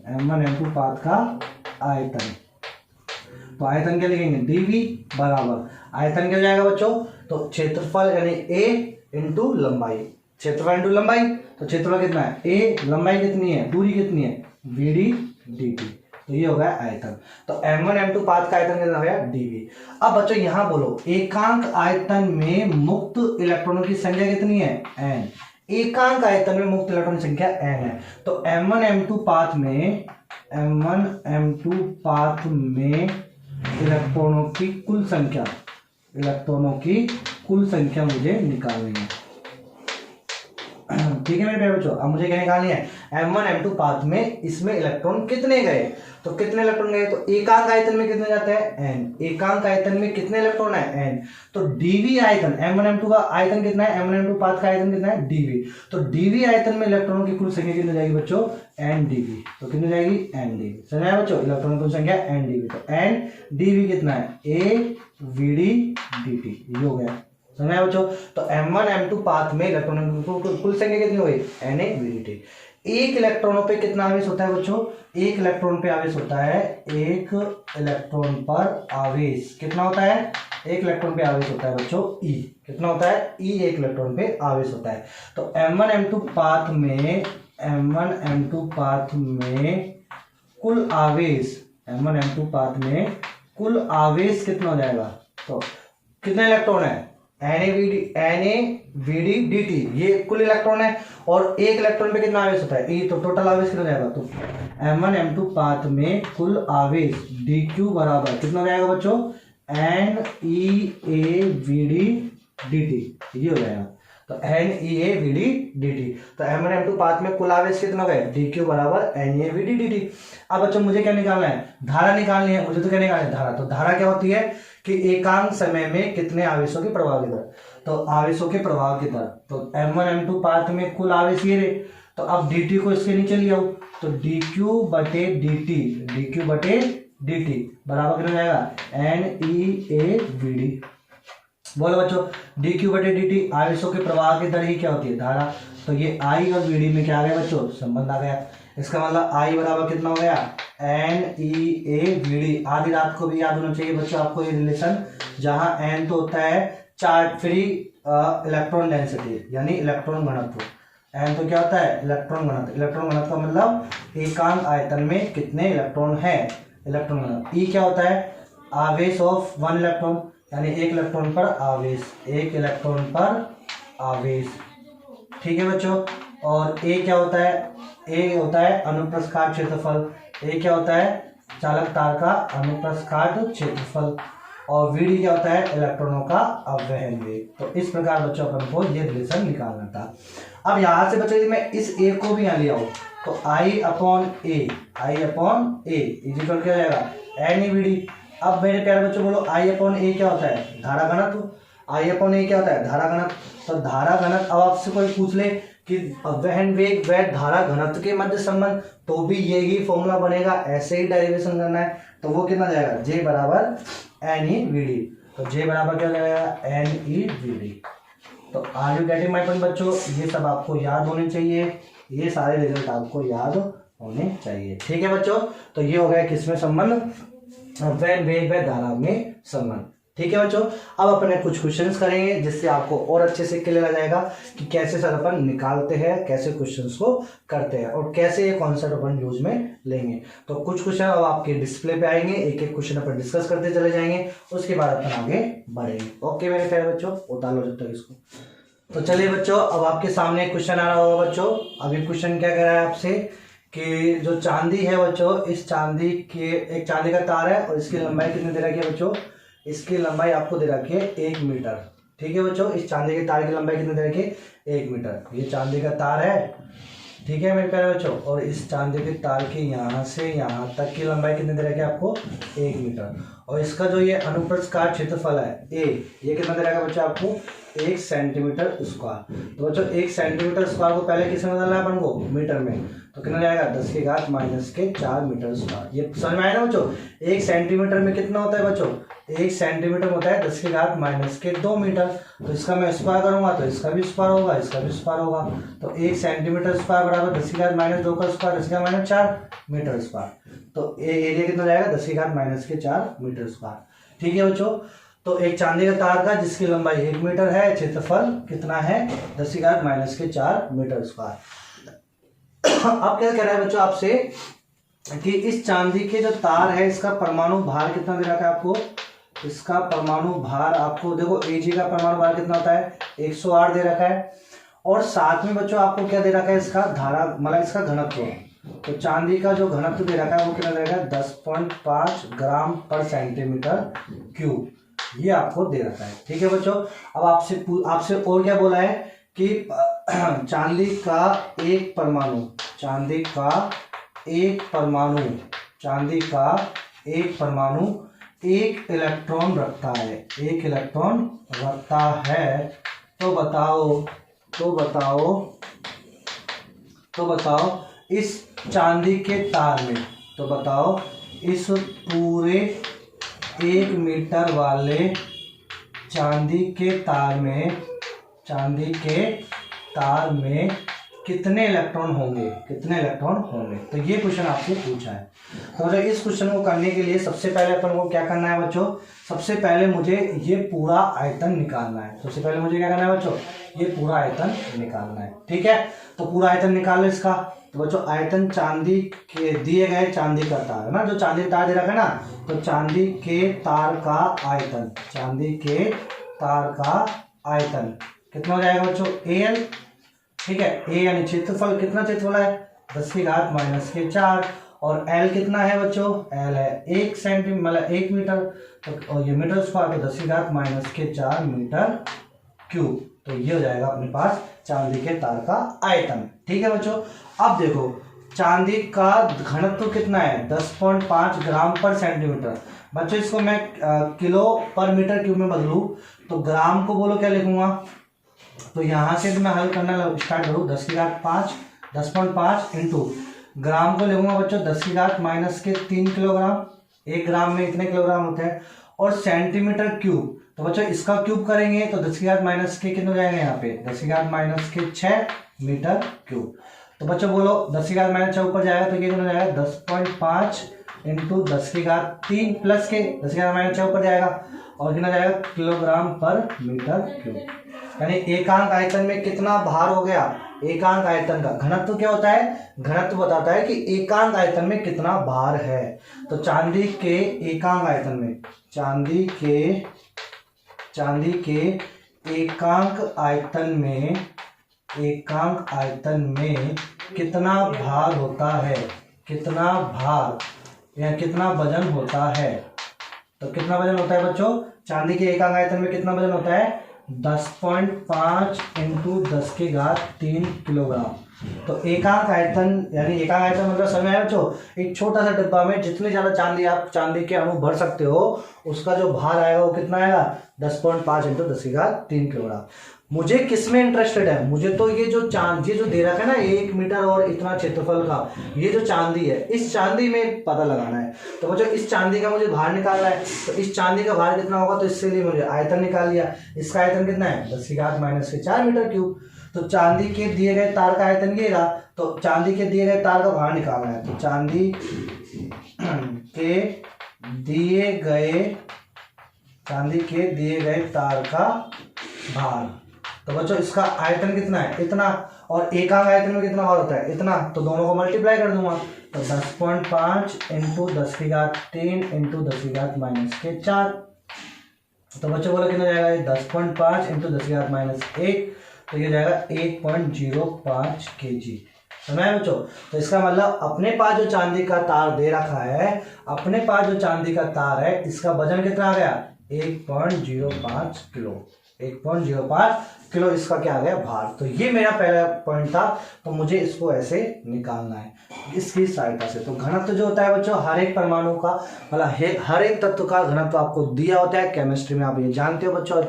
तो आयतन क्या लिखेंगे, dv बराबर, आयतन क्या हो जाएगा बच्चों, तो क्षेत्रफल यानी a इंटू लंबाई, क्षेत्रफल इंटू लंबाई। तो क्षेत्रफल कितना है, a, लंबाई कितनी है, दूरी कितनी है, vd dt। तो ये हो गया आयतन। तो m1 m2 पाथ का आयतन कितना हो गया, dv। अब बच्चों यहां बोलो एकांक आयतन में मुक्त इलेक्ट्रॉनों की संख्या कितनी है, n। एकांक आयतन में मुक्त इलेक्ट्रॉन की संख्या n है। तो m1 m2 पाथ में इलेक्ट्रॉनों की कुल संख्या मुझे निकालनी है। ठीक है मेरे प्यारे बच्चों, अब मुझे क्या निकालनी है, m1 m2 पाथ में इसमें इलेक्ट्रॉन कितने गए। तो कितने इलेक्ट्रॉन गए, तो एकांक आयतन में कितने जाते हैं, n। एकांक आयतन में कितने इलेक्ट्रॉन है, n। तो dv आयतन, m1 m2 का आयतन कितना है, m1 m2 पाथ का आयतन कितना है, dv। तो dv आयतन में इलेक्ट्रॉनों की कुल संख्या कितनी जाएगी बच्चों, n dv। तो कितनी जाएगी, n dv। समझ आया बच्चों, इलेक्ट्रॉन की कुल संख्या n dv। तो n dv कितना है, a vd dt, ये हो गया। समझ आया बच्चों। तो m1 m2 पाथ में इलेक्ट्रॉनों की कुल संख्या कितनी हो गई, na vdt। एक इलेक्ट्रॉनों पे कितना आवेश होता है बच्चों, एक इलेक्ट्रॉन पे आवेश होता है, एक इलेक्ट्रॉन पर आवेश कितना होता है, एक इलेक्ट्रॉन पे आवेश होता है बच्चों E। कितना होता है, E एक इलेक्ट्रॉन पे आवेश होता है। तो m1 m2 पाथ में कुल आवेश, m1 m2 पाथ में कुल आवेश कितना हो जाएगा, तो कितने इलेक्ट्रॉन है, na वीडी dt, ये कुल इलेक्ट्रॉन है और एक इलेक्ट्रॉन पे कितना आवेश होता है ई, तो टोटल आवेश कितना जाएगा, तो m1 m2 पाथ में कुल आवेश dq बराबर कितना हो जाएगा बच्चों, NEAVD dt, ये हो जाएगा। तो NEAVD dt, तो m1 m2 पाथ में कुल आवेश कितना हो गया, dq बराबर NEAVD dt। अब बच्चों मुझे क्या निकालना है, धारा निकालनी है मुझे, तो क्या निकालना है धारा। तो धारा क्या होती है कि एकांक समय में कितने आवेशों के प्रभाव की दर, तो आवेशों के प्रभाव की दर, तो m1 m2 पाथ में कुल आवेश ये रहे, तो अब dt को इसके नीचे ले आओ, तो dq बटे dt बराबर कितना जाएगा, NEAVD। बोलो बच्चों dq बटे dt आवेशों के प्रवाह की दर ही क्या होती है, धारा। तो ये I और VD में क्या आ गया बच्चों, संबंध आ गया। इसका मतलब I बराबर कितना हो गया, NEAVD। आधी रात को भी याद होना चाहिए बच्चों आपको ये रिलेशन, जहां N तो होता है चार्ज फ्री इलेक्ट्रॉन डेंसिटी यानी इलेक्ट्रॉन घनत्व, N तो क्या होता है इलेक्ट्रॉन घनत्व। इलेक्ट्रॉन घनत्व का मतलब एकांक आयतन में कितने इलेक्ट्रॉन है, इलेक्ट्रॉन घनत्व। E क्या होता है आवेश ऑफ वन इलेक्ट्रॉन, यानी एक इलेक्ट्रॉन पर आवेश, एक इलेक्ट्रॉन पर आवेश, ठीक है बच्चों। और A क्या होता है, A होता है अनुप्रस्थ काट क्षेत्रफल, A क्या होता है चालक तार का अनुप्रस्थ काट क्षेत्रफल, और VD क्या होता है इलेक्ट्रॉनों का अपवहन वेग। तो इस प्रकार बच्चों अपन को ये रिलेशन निकालना था। अब यहाँ से बच्चों यदि मैं इस A को भी यहाँ ले आऊँ, तो I अपॉन A इजिकल क्या हो जाएगा NEVD। अब मेरे प्यारे बच्चों बोलो I अपॉन A क्या होता है, धारा घनत्व। I अपॉन A क्या होता है, धारा घनत्व। तो धारा घनत्व, अब आपसे कोई पूछ ले कि अपवहन वेग व धारा घनत्व के मध्य संबंध, तो भी यही फॉर्मूला बनेगा, ऐसे ही डेरिवेशन करना है। तो वो कितना जाएगा, J बराबर NEVD। तो J बराबर क्या जाएगा NEVD। तो are you getting my point बच्चों, ये सब आपको याद होने चाहिए, ये सारे रिजल्ट आपको याद होने चाहिए, ठीक है बच्चों। तो ये हो गया किसमें संबंध, अपवहन वेग व धारा में संबंध, ठीक है बच्चों। अब अपने कुछ क्वेश्चंस करेंगे जिससे आपको और अच्छे से क्लियर आ जाएगा कि कैसे सर अपन निकालते हैं, कैसे क्वेश्चंस को करते हैं और कैसे ये कॉन्सेप्ट अपन यूज में लेंगे। तो कुछ क्वेश्चन अब आपके डिस्प्ले पे आएंगे, एक एक क्वेश्चन अपन डिस्कस करते चले जाएंगे, उसके बाद अपन आगे बढ़ेंगे। ओके मेरे प्यारे बच्चों, उतार लो जब तक इसको। तो चलिए बच्चों, अब आपके सामने एक क्वेश्चन आ रहा होगा बच्चों। अभी क्वेश्चन क्या कह रहा है आपसे कि जो चांदी है बच्चों, इस चांदी के एक चांदी का तार है और इसकी लंबाई कितनी दे रखी है बच्चों, इसकी लंबाई आपको दे रखी है 1 मीटर, ठीक है बच्चों। इस चांदी के तार की लंबाई कितनी दे रखी है 1 मीटर। ये चांदी का तार है, ठीक है मेरे प्यारे बच्चों, और इस चांदी के तार की यहाँ से यहाँ तक की लंबाई कितनी दे रखी है आपको 1 मीटर। और इसका जो ये अनुप्रस्थ काट क्षेत्रफल है A, ये कितना दे रखा है बच्चों आपको 1 सेंटीमीटर स्क्वायर। तो बच्चों 1 सेंटीमीटर स्क्वायर को पहले किसमें बदलना है अपन को, मीटर में, तो कितना जाएगा 10⁻⁻4 मीटर स्क्वायर। ये समझ में आया ना बच्चों, 1 सेंटीमीटर में कितना होता है बच्चों, 1 सेंटीमीटर होता है 10⁻⁻2 मीटर। तो इसका मैं स्क्वायर करूंगा तो इसका भी स्क्वायर होगा, इसका भी स्क्वायर होगा। तो 1 सेंटीमीटर स्क्वायर बराबर 10⁻2 का स्क्वायर 10⁻4 मीटर स्क्वायर। तो एरिया कितना जाएगा 10⁻4 मीटर स्क्वायर, ठीक है बच्चों। तो एक चांदी का तार का जिसकी लंबाई 1 मीटर है, क्षेत्रफल कितना है 10⁻4 मीटर स्क्वायर। अब क्या कह रहा है बच्चों आपसे कि इस चांदी के जो तार है इसका परमाणु भार कितना दे रखा है आपको, इसका परमाणु भार आपको देखो Ag का परमाणु भार कितना होता है 108 दे रखा है, और साथ में बच्चों आपको क्या दे रखा है इसका धारा मतलब इसका घनत्व। तो चांदी का जो घनत्व दे रखा है वो कितना देगा 10.5 ग्राम पर सेंटीमीटर क्यूब, ये आपको दे रखा है, ठीक है बच्चों। अब आपसे और क्या बोला है कि चांदी का एक परमाणु एक इलेक्ट्रॉन रखता है, एक इलेक्ट्रॉन रखता है। तो बताओ इस चांदी के तार में, तो बताओ इस पूरे 1 मीटर वाले चांदी के तार में कितने इलेक्ट्रॉन होंगे, तो ये क्वेश्चन आपसे पूछा है। तो इस क्वेश्चन को करने के लिए सबसे पहले अपन को क्या करना है बच्चों, सबसे पहले मुझे ये पूरा आयतन निकालना है। सबसे पहले मुझे क्या करना है बच्चों, ये पूरा आयतन निकालना है, ठीक है। तो पूरा आयतन निकाल लो इसका। तो बच्चों आयतन चांदी के दिए गए चांदी का तार है ना, जो चांदी का तार दे रखा है ना, तो चांदी के तार का आयतन कितना हो जाएगा बच्चों AL, ठीक है। A यानी क्षेत्रफल, कितना क्षेत्रफल है 10 की घात माइनस के 4, और L कितना है बच्चों, L है 1 सेंटीमीटर मतलब 1 मीटर, तो और ये मीटर स्क्वायर तो 10 की घात माइनस के 4 मीटर क्यूब। तो ये हो जाएगा अपने पास चांदी के तार का आयतन, ठीक है बच्चों। अब देखो चांदी का घनत्व कितना है 10.5 ग्राम पर सेंटीमीटर। बच्चों इसको मैं किलो पर मीटर क्यूब में बदलूं तो ग्राम को बोलो क्या लिखूंगा, तो यहां से मैं हल करना स्टार्ट करूं 10 की घात 5, 10.5 इंटू ग्राम को लिखूंगा बच्चों 10 की घात माइनस के 3 किलोग्राम, 1 ग्राम में इतने किलोग्राम होते हैं, और सेंटीमीटर क्यूब तो बच्चों इसका क्यूब करेंगे तो 10 की घात माइनस के कितने हो जाएंगे यहाँ पे 10 की घात माइनस के 6 मीटर क्यूब। तो बच्चों बोलो 10 की घात माइनस 6 ऊपर जाएगा तो ये कितना हो जाएगा 10.5 इंटू 10 की घात 3 प्लस के 10 की घात माइनस 6 ऊपर जाएगा और कितना जाएगा किलोग्राम पर मीटर क्यूब। यानी एकांक आयतन में कितना भार हो गया, एकांक आयतन का घनत्व क्या होता है, घनत्व बताता है कि एकांक आयतन में कितना भार है। तो चांदी के एकांक आयतन में, चांदी के एकांक आयतन में कितना भार होता है, कितना भार या कितना वजन होता है। तो कितना वजन होता है बच्चों, चांदी के एकांक आयतन में कितना वजन होता है 10.5 इंटू 10 की घात 3 किलोग्राम। तो एकांक आयतन यानी एकांक आयतन मतलब समझ आया बच्चों, एक छोटा सा डिब्बा में जितने ज्यादा चांदी आप चांदी के अणु भर सकते हो उसका जो भार आएगा वो कितना आएगा 10.5 इंटू 10 की घात 3 किलोग्राम। मुझे किसमें इंटरेस्टेड है, मुझे तो ये जो चांदी जो दे रखा है ना 1 मीटर और इतना क्षेत्रफल का ये जो चांदी है इस चांदी में पता लगाना है। तो बच्चों इस चांदी का मुझे भार निकालना है, तो इस चांदी का भार कितना होगा तो इसके लिए मुझे आयतन निकाल लिया। इसका आयतन कितना है 10 की घात माइनस के 4 मीटर क्यूब। तो चांदी के दिए गए तार का आयतन ये रहा, तो चांदी के दिए गए तार का भार निकालना है। तो चांदी के दिए गए तार का भार, तो बच्चों इसका आयतन कितना है इतना, और एकांक आयतन में कितना भार होता है इतना, तो दोनों को मल्टीप्लाई कर दूंगा तो 10.5 इंटू 10 की घात 3 इंटू 10 की घात माइनस के 4। तो बच्चों बोला कितना जाएगा 10.5 इंटू 10 की घात माइनस 1, तो ये जाएगा 1.05 kg। समझ आया बच्चों। तो इसका मतलब अपने पास जो चांदी का तार दे रखा है, अपने पास जो चांदी का तार है इसका वजन कितना आ गया 1.05 किलो, 1.05 किलो इसका क्या आ गया भार। तो ये मेरा पहला पॉइंट था, तो मुझे इसको ऐसे निकालना है इसकी सहायता से। तो घनत्व जो होता है बच्चों हर एक परमाणु का मतलब हर एक तत्व का घनत्व आपको दिया होता है केमिस्ट्री में, आप ये जानते हो बच्चों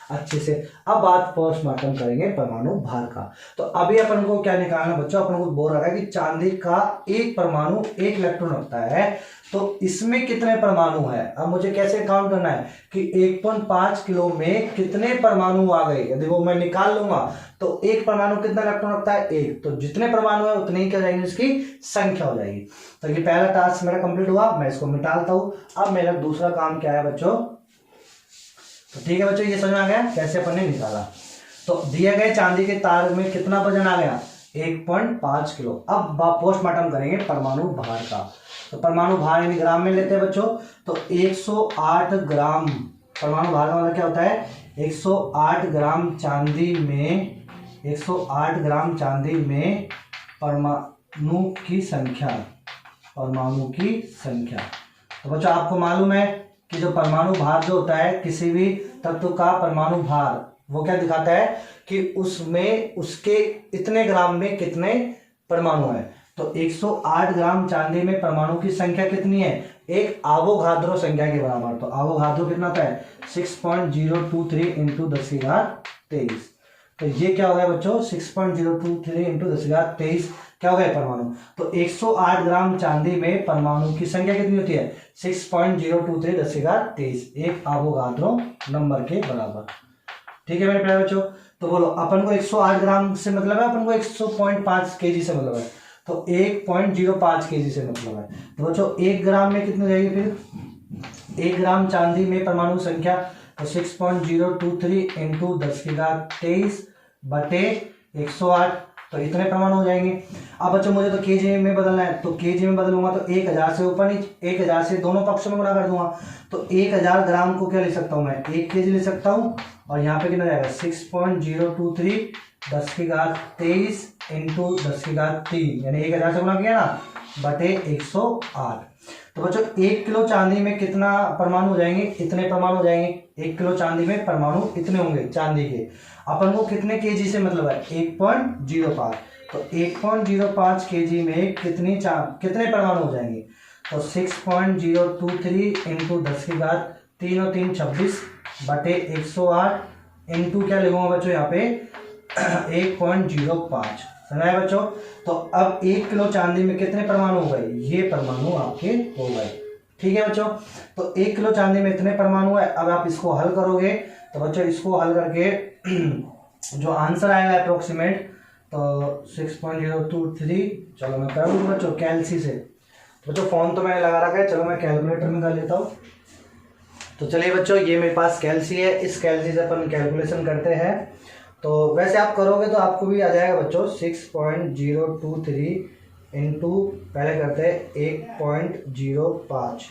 अच्छे से। अब बात पोस्टमार्टम करेंगे परमाणु भार का। तो अभी अपन को क्या निकालना बच्चों, अपन को बोल रहा है कि चांदी का एक परमाणु 1 इलेक्ट्रॉन रखता है, तो इसमें कितने परमाणु है। अब मुझे कैसे काउंट करना है कि 1.5 किलो में कितने परमाणु आ गए, यदि वो मैं निकाल लूंगा तो एक परमाणु कितना इलेक्ट्रॉन रखता है 1, तो जितने परमाणु है उतनी ही क्या जाएगी इसकी संख्या हो जाएगी। तो ये पहला टास्क मेरा कंप्लीट हुआ, मैं इसको मिटाता हूं। अब मेरा दूसरा काम क्या है बच्चों, तो ठीक है बच्चों ये समझ में आ गया कैसे अपन ने निकाला। तो दिए गए चांदी के तार में कितना वजन आ गया 1.5 किलो। अब पोस्टमार्टम करेंगे परमाणु भार का। तो परमाणु भार यानी ग्राम में लेते हैं बच्चों, तो 108 ग्राम परमाणु भार का मतलब क्या होता है 108 ग्राम चांदी में, 108 ग्राम चांदी में परमाणु की संख्या। तो बच्चों आपको मालूम है कि जो परमाणु भार जो होता है किसी भी तत्व का परमाणु भार वो क्या दिखाता है कि उसमें उसके इतने ग्राम में कितने परमाणु है। तो 108 ग्राम चांदी में परमाणु की संख्या कितनी है, एक आवोगाद्रो संख्या के बराबर। तो आवोगाद्रो कितना होता है 6.023 इंटू 10 की घात 23। तो ये क्या हो गया बच्चों 6.023 इंटू 10 की घात 23 क्या हो गया परमाणु। तो 108 ग्राम चांदी में परमाणु की संख्या कितनी होती है 6.023 10 की घात 23, एक आवोगाद्रो नंबर के बराबर। ठीक है मेरे प्यारे बच्चों। तो बोलो अपन को 108 ग्राम से मतलब है, अपन को 100.5 kg से मतलब है, तो 1.05 kg से मतलब है। तो बच्चों 1 ग्राम में कितनी जाएगी फिर 1 ग्राम चांदी में परमाणु संख्या, तो 6.023 इंटू 10 की घात 23 बटे 108। तो इतने परमाणु हो जाएंगे। अब बच्चों मुझे तो केजी में बदलना है, तो केजी में बदलूंगा तो 1000 से ऊपर नहीं, 1000 से दोनों पक्षों में गुणा कर दूंगा, तो 1000 ग्राम को क्या ले सकता हूँ मैं, 1 केजी ले सकता हूँ। और यहाँ पे कितना जाएगा 6.023 10⁻23 इंटू 10⁻3 यानी 1000 से गुणा किया ना बटे 108। तो बच्चों 1 किलो चांदी में कितना परमाणु हो जाएंगे, इतने परमाणु हो जाएंगे। 1 किलो चांदी में परमाणु इतने होंगे चांदी के। अपन को कितने केजी से मतलब है 1.05, तो 1.05 केजी में कितने परमाणु हो जाएंगे, तो 6.023 इंटू 10⁻3 और 3 26 बटे 108 इंटू क्या लिखूंगा बच्चों यहाँ पे 1.05। समझ आया बच्चों। तो अब 1 किलो चांदी में कितने परमाणु हो गए, ये परमाणु आपके हो गए। ठीक है बच्चों, तो 1 किलो चांदी में इतने परमाणु है। अब आप इसको हल करोगे तो बच्चों इसको हल करके जो आंसर आएगा अप्रोक्सीमेट तो 6.023, चलो मैं कर दूँ बच्चों कैलसी से। बच्चों फोन तो मैंने लगा रखा है, चलो मैं कैलकुलेटर में कर लेता हूँ। तो चलिए बच्चों ये मेरे पास कैलसी है, इस कैलसी से अपन कैलकुलेशन करते हैं। तो वैसे आप करोगे तो आपको भी आ जाएगा बच्चों 6.023 इंटू पहले करते हैं 1.05।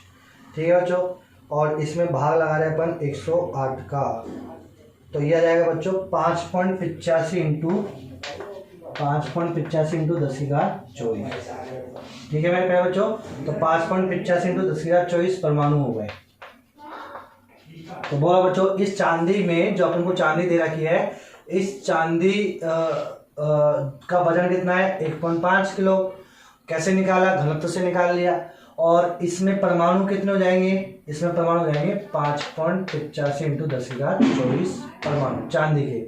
ठीक है बच्चों, और इसमें भाग लगा रहे हैं अपन 108 का, तो ये आ जाएगा बच्चों 5.85 इंटू 10⁻24। ठीक है मेरे प्यारे बच्चों, तो 5.85 इंटू 10⁻24 परमाणु हो गए। तो बोला बच्चों इस चांदी में जो अपन को चांदी दे रखी है, इस चांदी का वजन कितना है 1.5 किलो। कैसे निकाला, घनत्व से निकाल लिया। और इसमें परमाणु कितने हो जाएंगे, इसमें परमाणु हो जाएंगे 5.85 इंटू 10⁻24 परमाणु चांदी के।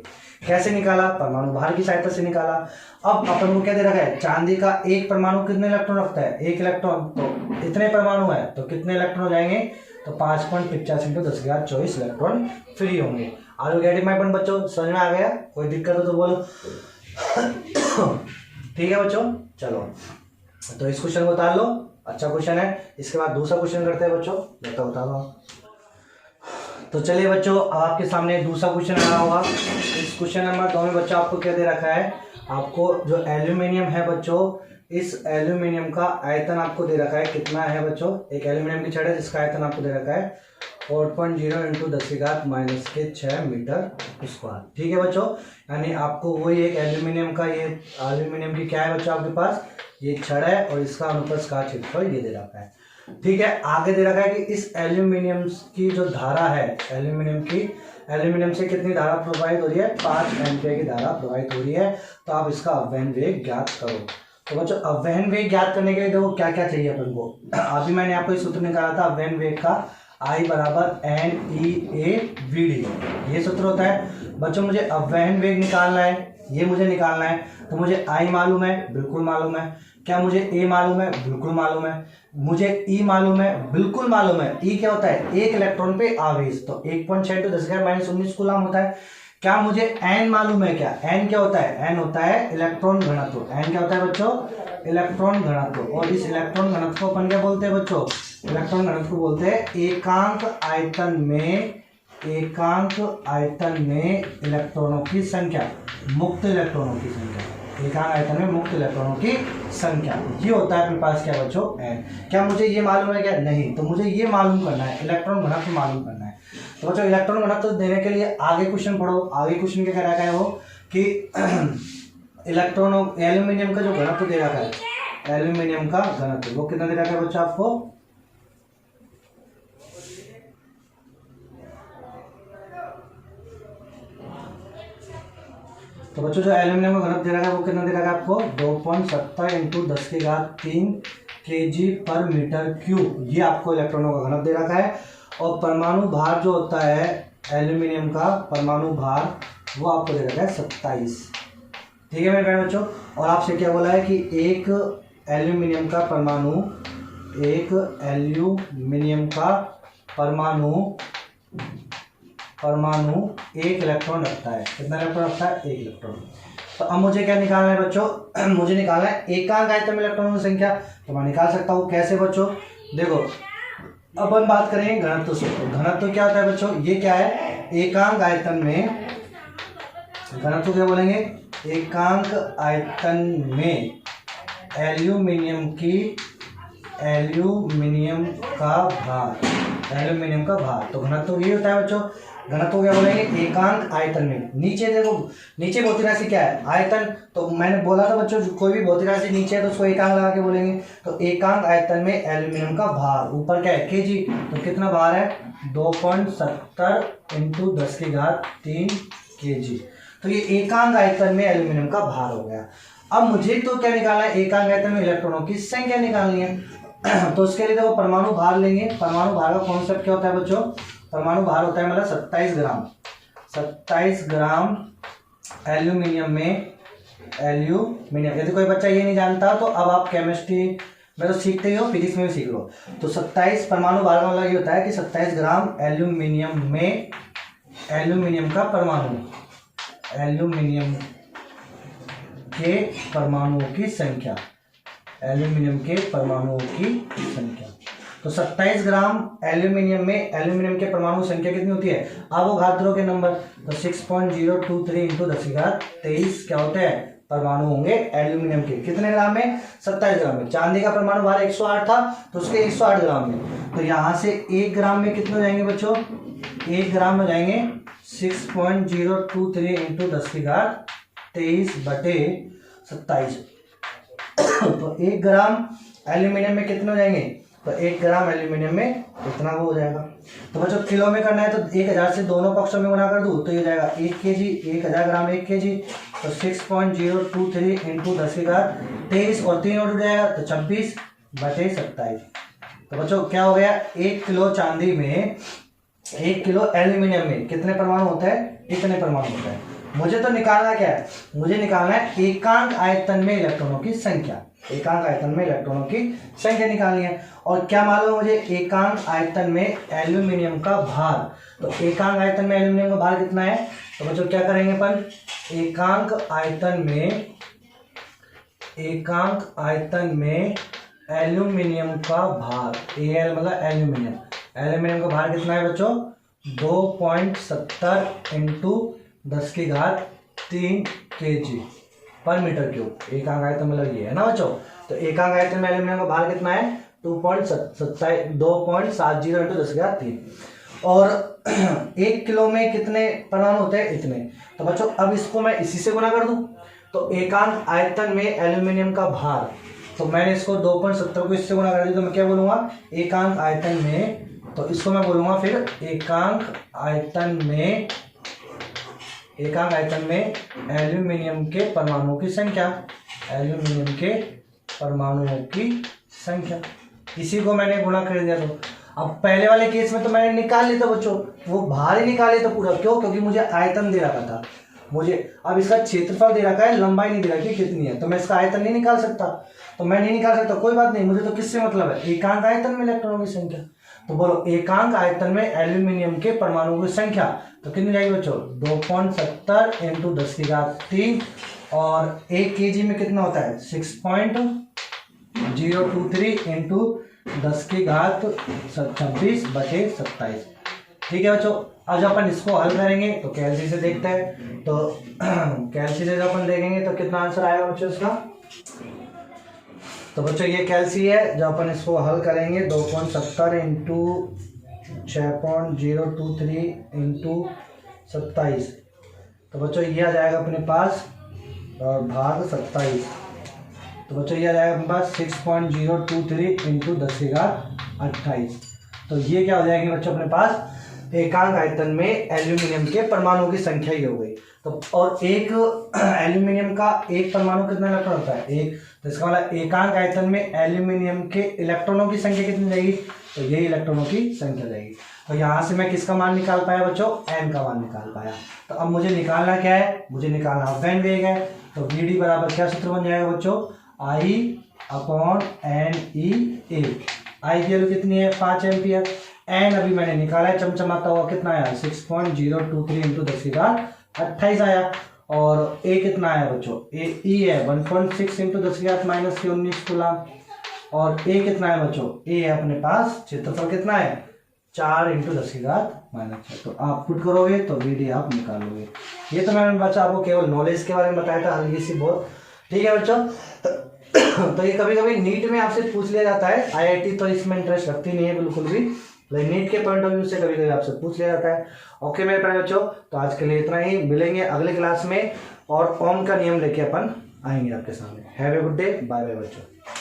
कैसे निकाला, परमाणु भार की सहायता से निकाला। अब अपन को क्या दे रखा है, चांदी का एक परमाणु कितने इलेक्ट्रॉन रखता है, 1 इलेक्ट्रॉन, तो इतने परमाणु है तो कितने इलेक्ट्रॉन हो जाएंगे, तो 5.85 इंटू 10⁻24 इलेक्ट्रॉन फ्री होंगे। Are you getting my point बच्चों, समझ में आ गया, कोई दिक्कत हो तो बोलो। ठीक है बच्चों, चलो तो इस क्वेश्चन को उतार लो, अच्छा क्वेश्चन है। इसके बाद दूसरा क्वेश्चन करते हैं बच्चों, बता दो। तो चलिए बच्चों आपके सामने दूसरा क्वेश्चन आया होगा। इस क्वेश्चन नंबर 2 में बच्चों आपको क्या दे रखा है, आपको जो एल्यूमिनियम है बच्चों, इस एल्यूमिनियम का आयतन आपको दे रखा है। कितना है बच्चों, एक एल्यूमिनियम की छड़ है जिसका आयतन आपको दे रखा है 4.0 इंटू 10⁻⁻6 मीटर स्क्वायर। ठीक है बच्चों, यानी आपको वही एक एल्यूमिनियम का, ये एल्यूमिनियम की क्या है बच्चों आपके पास, ये छड़ है और इसका अनुप्रस्थ का क्षेत्रफल ये दे रखा है। ठीक है, आगे दे रखा है कि इस एल्यूमिनियम की जो धारा है, एल्यूमिनियम से कितनी धारा प्रवाहित हो रही है, 5 एम्पीयर की धारा प्रवाहित हो रही है। तो आप इसका अववहन वेग ज्ञात करो। तो बच्चों अववहन वेग ज्ञात करने के लिए देखो क्या क्या चाहिए अपन को। अभी मैंने आपको इस सूत्र निकाला था अववहन वेग का, I बराबर NEAVD, ये सूत्र होता है। बच्चों मुझे अववहन वेग निकालना है, ये मुझे निकालना है। तो मुझे I मालूम है, बिल्कुल मालूम है। क्या मुझे A मालूम है, बिल्कुल मालूम है। मुझे E मालूम है, बिल्कुल मालूम है। E क्या होता है, 1 इलेक्ट्रॉन पे आवेश, तो 1.6 × 10⁻⁻19 कूलम होता है। क्या मुझे N मालूम है, क्या N क्या होता है, N होता है इलेक्ट्रॉन घनत्व। N क्या होता है बच्चों, इलेक्ट्रॉन घनत्व। और इस इलेक्ट्रॉन घनत्व को अपन क्या बोलते हैं बच्चों, इलेक्ट्रॉन घनत्व को बोलते हैं एकांक आयतन में इलेक्ट्रॉनों की संख्या, मुक्त इलेक्ट्रॉनों की संख्या, एकांक आयतन में मुक्त इलेक्ट्रॉनों की संख्या, ये होता है अपने पास क्या बच्चों, N। क्या मुझे ये मालूम है क्या, नहीं। तो मुझे ये मालूम करना है, इलेक्ट्रॉन घनत्व मालूम करना है। तो बच्चों इलेक्ट्रॉन घनत्व देने के लिए आगे क्वेश्चन पढ़ो। आगे क्वेश्चन क्या कह रखा है वो कि इलेक्ट्रॉनों, एल्यूमिनियम का जो घनत्व दे रखा है, एल्यूमिनियम का घनत्व वो कितना दे रखा है बच्चों आपको, तो बच्चों जो एल्यूमिनियम का घनत्व दे रखा है वो कितना दे रखा है आपको, 2.70 इंटू 10⁻³ kg/m³। ये आपको इलेक्ट्रॉनों का घनत्व दे रखा है। और परमाणु भार जो होता है एल्यूमिनियम का, परमाणु भार वो आपको दे रखा है 27। ठीक है मेरे प्यारे बच्चों। और आपसे क्या बोला है कि एक एल्यूमिनियम का परमाणु 1 इलेक्ट्रॉन रखता है। कितना इलेक्ट्रॉन रखता है, 1 इलेक्ट्रॉन। तो अब मुझे क्या निकालना है बच्चों, मुझे निकालना है एकांक आयतन में इलेक्ट्रॉनों की संख्या। तो मैं निकाल सकता हूँ, कैसे बच्चों, देखो अपन बात करेंगे घनत्व से। तो घनत्व क्या होता है बच्चों, ये क्या है, एकांक आयतन में घनत्व क्या बोलेंगे, एकांक आयतन में एल्यूमिनियम का भार, तो घनत्व ये होता है बच्चों। घनत्व क्या बोलेंगे, एकांक आयतन में। नीचे देखो, नीचे भौतिक राशि क्या है, आयतन। तो मैंने बोला था बच्चों, कोई भी भौतिक राशि नीचे है तो उसको एकांक लगा के बोलेंगे। तो एकांक आयतन में एल्यूमिनियम का भार, ऊपर क्या है केजी, तो कितना भार है 2.70 × 10³ kg। तो ये एकांक आयतन में एल्यूमिनियम का भार हो गया। अब मुझे तो क्या निकालना है, एकांक आयतन में इलेक्ट्रॉनों की संख्या निकालनी है। तो उसके लिए देखो परमाणु भार लेंगे। परमाणु भार का कॉन्सेप्ट क्या होता है बच्चों, परमाणु भार होता है मतलब 27 ग्राम। 27 ग्राम एल्यूमिनियम में, यदि कोई बच्चा ये नहीं जानता तो अब आप केमिस्ट्री में तो सीखते ही हो, फिजिक्स में भी सीख लो। तो 27 परमाणु भार का मतलब ये होता है कि 27 ग्राम एल्यूमिनियम में एल्यूमिनियम का परमाणु, एल्यूमिनियम के परमाणुओं की संख्या, एल्यूमिनियम के परमाणुओं की संख्या। तो 27 ग्राम एल्यूमिनियम में एल्यूमिनियम के परमाणु संख्या कितनी होती है, अवोगाद्रो के नंबर। तो 6.023 × 1023 क्या होते हैं, परमाणु होंगे एल्यूमिनियम के। कितने ग्राम में, 27 ग्राम में। चांदी का परमाणु भार 108 था तो उसके 108 ग्राम में। तो यहाँ से 1 ग्राम में कितने हो जाएंगे बच्चों, 1 ग्राम में हो जाएंगे 6.023 × 1023/27। तो 1 ग्राम एल्यूमिनियम में कितने हो जाएंगे, तो 1 ग्राम एल्यूमिनियम में इतना वो हो जाएगा। तो बच्चों किलो में करना है तो 1000 से दोनों पक्षों में गुणा कर दूँ तो ये जाएगा 1 kg, 1000 ग्राम 1 kg। तो 6.023 × 1023 और 3 और जाएगा तो 26/27। तो बच्चों क्या हो गया, 1 किलो चांदी में 1 किलो एल्यूमिनियम में कितने परमाणु होते हैं, इतने परमाणु होते हैं। मुझे तो निकालना क्या है, मुझे निकालना है एकांक आयतन में इलेक्ट्रॉनों की संख्या। एकांक आयतन में इलेक्ट्रॉनों की संख्या निकालनी है। और क्या मालूम मुझे, एकांक आयतन में एल्यूमिनियम का भार। तो एकांक आयतन में एल्यूमिनियम का भार कितना है, तो बच्चों क्या करेंगे अपन, एकांक आयतन में एल्यूमिनियम का भार, Al मतलब एल्यूमिनियम, एल्यूमिनियम का भार कितना है बच्चों, 2.70 × 10³ kg/m³। एकांक आयतन मतलब ये है ना बच्चों। तो एकांक आयतन में एल्यूमिनियम का भार कितना है, 2.70 × 10³ और 1 किलो में कितने परमाणु होते हैं, इतने। तो बच्चों अब इसको मैं इसी से गुणा कर दूं, तो एकांक आयतन में एल्यूमिनियम का भार, तो मैंने इसको 2.70 को इससे गुणा कर दिया तो मैं क्या बोलूंगा, एकांक आयतन में। तो इसको मैं बोलूंगा फिर एकांक आयतन में एल्यूमिनियम के परमाणुओं की संख्या, एल्यूमिनियम के परमाणुओं की संख्या। इसी को मैंने गुणा कर दिया। तो अब पहले वाले केस में तो मैंने निकाल लिया था बच्चों, वो भार ही निकाल लिया था पूरा। क्यों, क्योंकि मुझे आयतन दे रखा था, मुझे अब इसका क्षेत्रफल दे रखा है, लंबाई नहीं दे रखी कितनी है, तो मैं इसका आयतन नहीं निकाल सकता। तो मैं नहीं निकाल सकता, कोई बात नहीं, मुझे तो किससे मतलब है, एकांक आयतन में इलेक्ट्रॉनों की संख्या। तो बोलो एकांक आयतन में एल्यूमिनियम के परमाणुओं की संख्या तो कितनी जाएगी बच्चों, 2.70 × 10³ और 1 kg में कितना होता है, 6.023 × 10⁻26/27। ठीक है बच्चों। अब जब अपन इसको हल करेंगे तो कैलसी से देखते हैं। तो कैलसी से जब अपन देखेंगे तो कितना आंसर आएगा बच्चों इसका। तो बच्चों ये कैलसी है, जब अपन इसको हल करेंगे 2.70 × 6.023 × 27, तो बच्चों ये आ जाएगा अपने पास और भाग 27। तो बच्चों ये आ जाएगा अपने पास 6.023 × 10⁻28। तो ये क्या हो जाएगी बच्चों अपने पास, एकांक आयतन में एल्यूमिनियम के परमाणुओं की संख्या ही हो गई। तो और एक एल्यूमिनियम का एक परमाणु कितना इलेक्ट्रॉन होता है, एक। तो इसका मतलब एकांक आयतन में एल्यूमिनियम के इलेक्ट्रॉनों की संख्या कितनी जाएगी, तो ये इलेक्ट्रॉनों की संख्या जाएगी। तो यहाँ से मैं किसका मान निकाल पाया बच्चों, n का मान निकाल पाया। तो अब मुझे निकालना क्या है, मुझे निकालना अफवेन वेग है। तो Vd बराबर क्या सूत्र बन जाएगा बच्चों, I/NE(A). I की वैल्यू कितनी है, 5 एम्पियर। n अभी मैंने निकाला है, चमचमाता हुआ कितना आया, 6.023 × 10⁻28 आया। और A कितना आया बच्चों, E है 1.6 × 10⁻−19 कूलम। और A कितना है बच्चों, A है अपने पास क्षेत्रफल कितना है 4 × 10⁻⁻⁶ तो आप पुट करोगे तो VD आप निकालोगे। ये तो मैंने बच्चा आपको केवल नॉलेज के बारे में बताया था, हल्की सी बहुत। ठीक है बच्चों। तो ये कभी कभी नीट में आपसे पूछ लिया जाता है। IIT तो इसमें इंटरेस्ट रखती नहीं है बिल्कुल भी, लेकिन नीट के पॉइंट ऑफ व्यू से कभी कभी आपसे पूछ लिया जाता है। ओके मेरे प्यारे बच्चों, तो आज के लिए इतना ही। मिलेंगे अगले क्लास में और ओम का नियम लेके अपन आएंगे आपके सामने। Have a good day, bye bye बच्चों।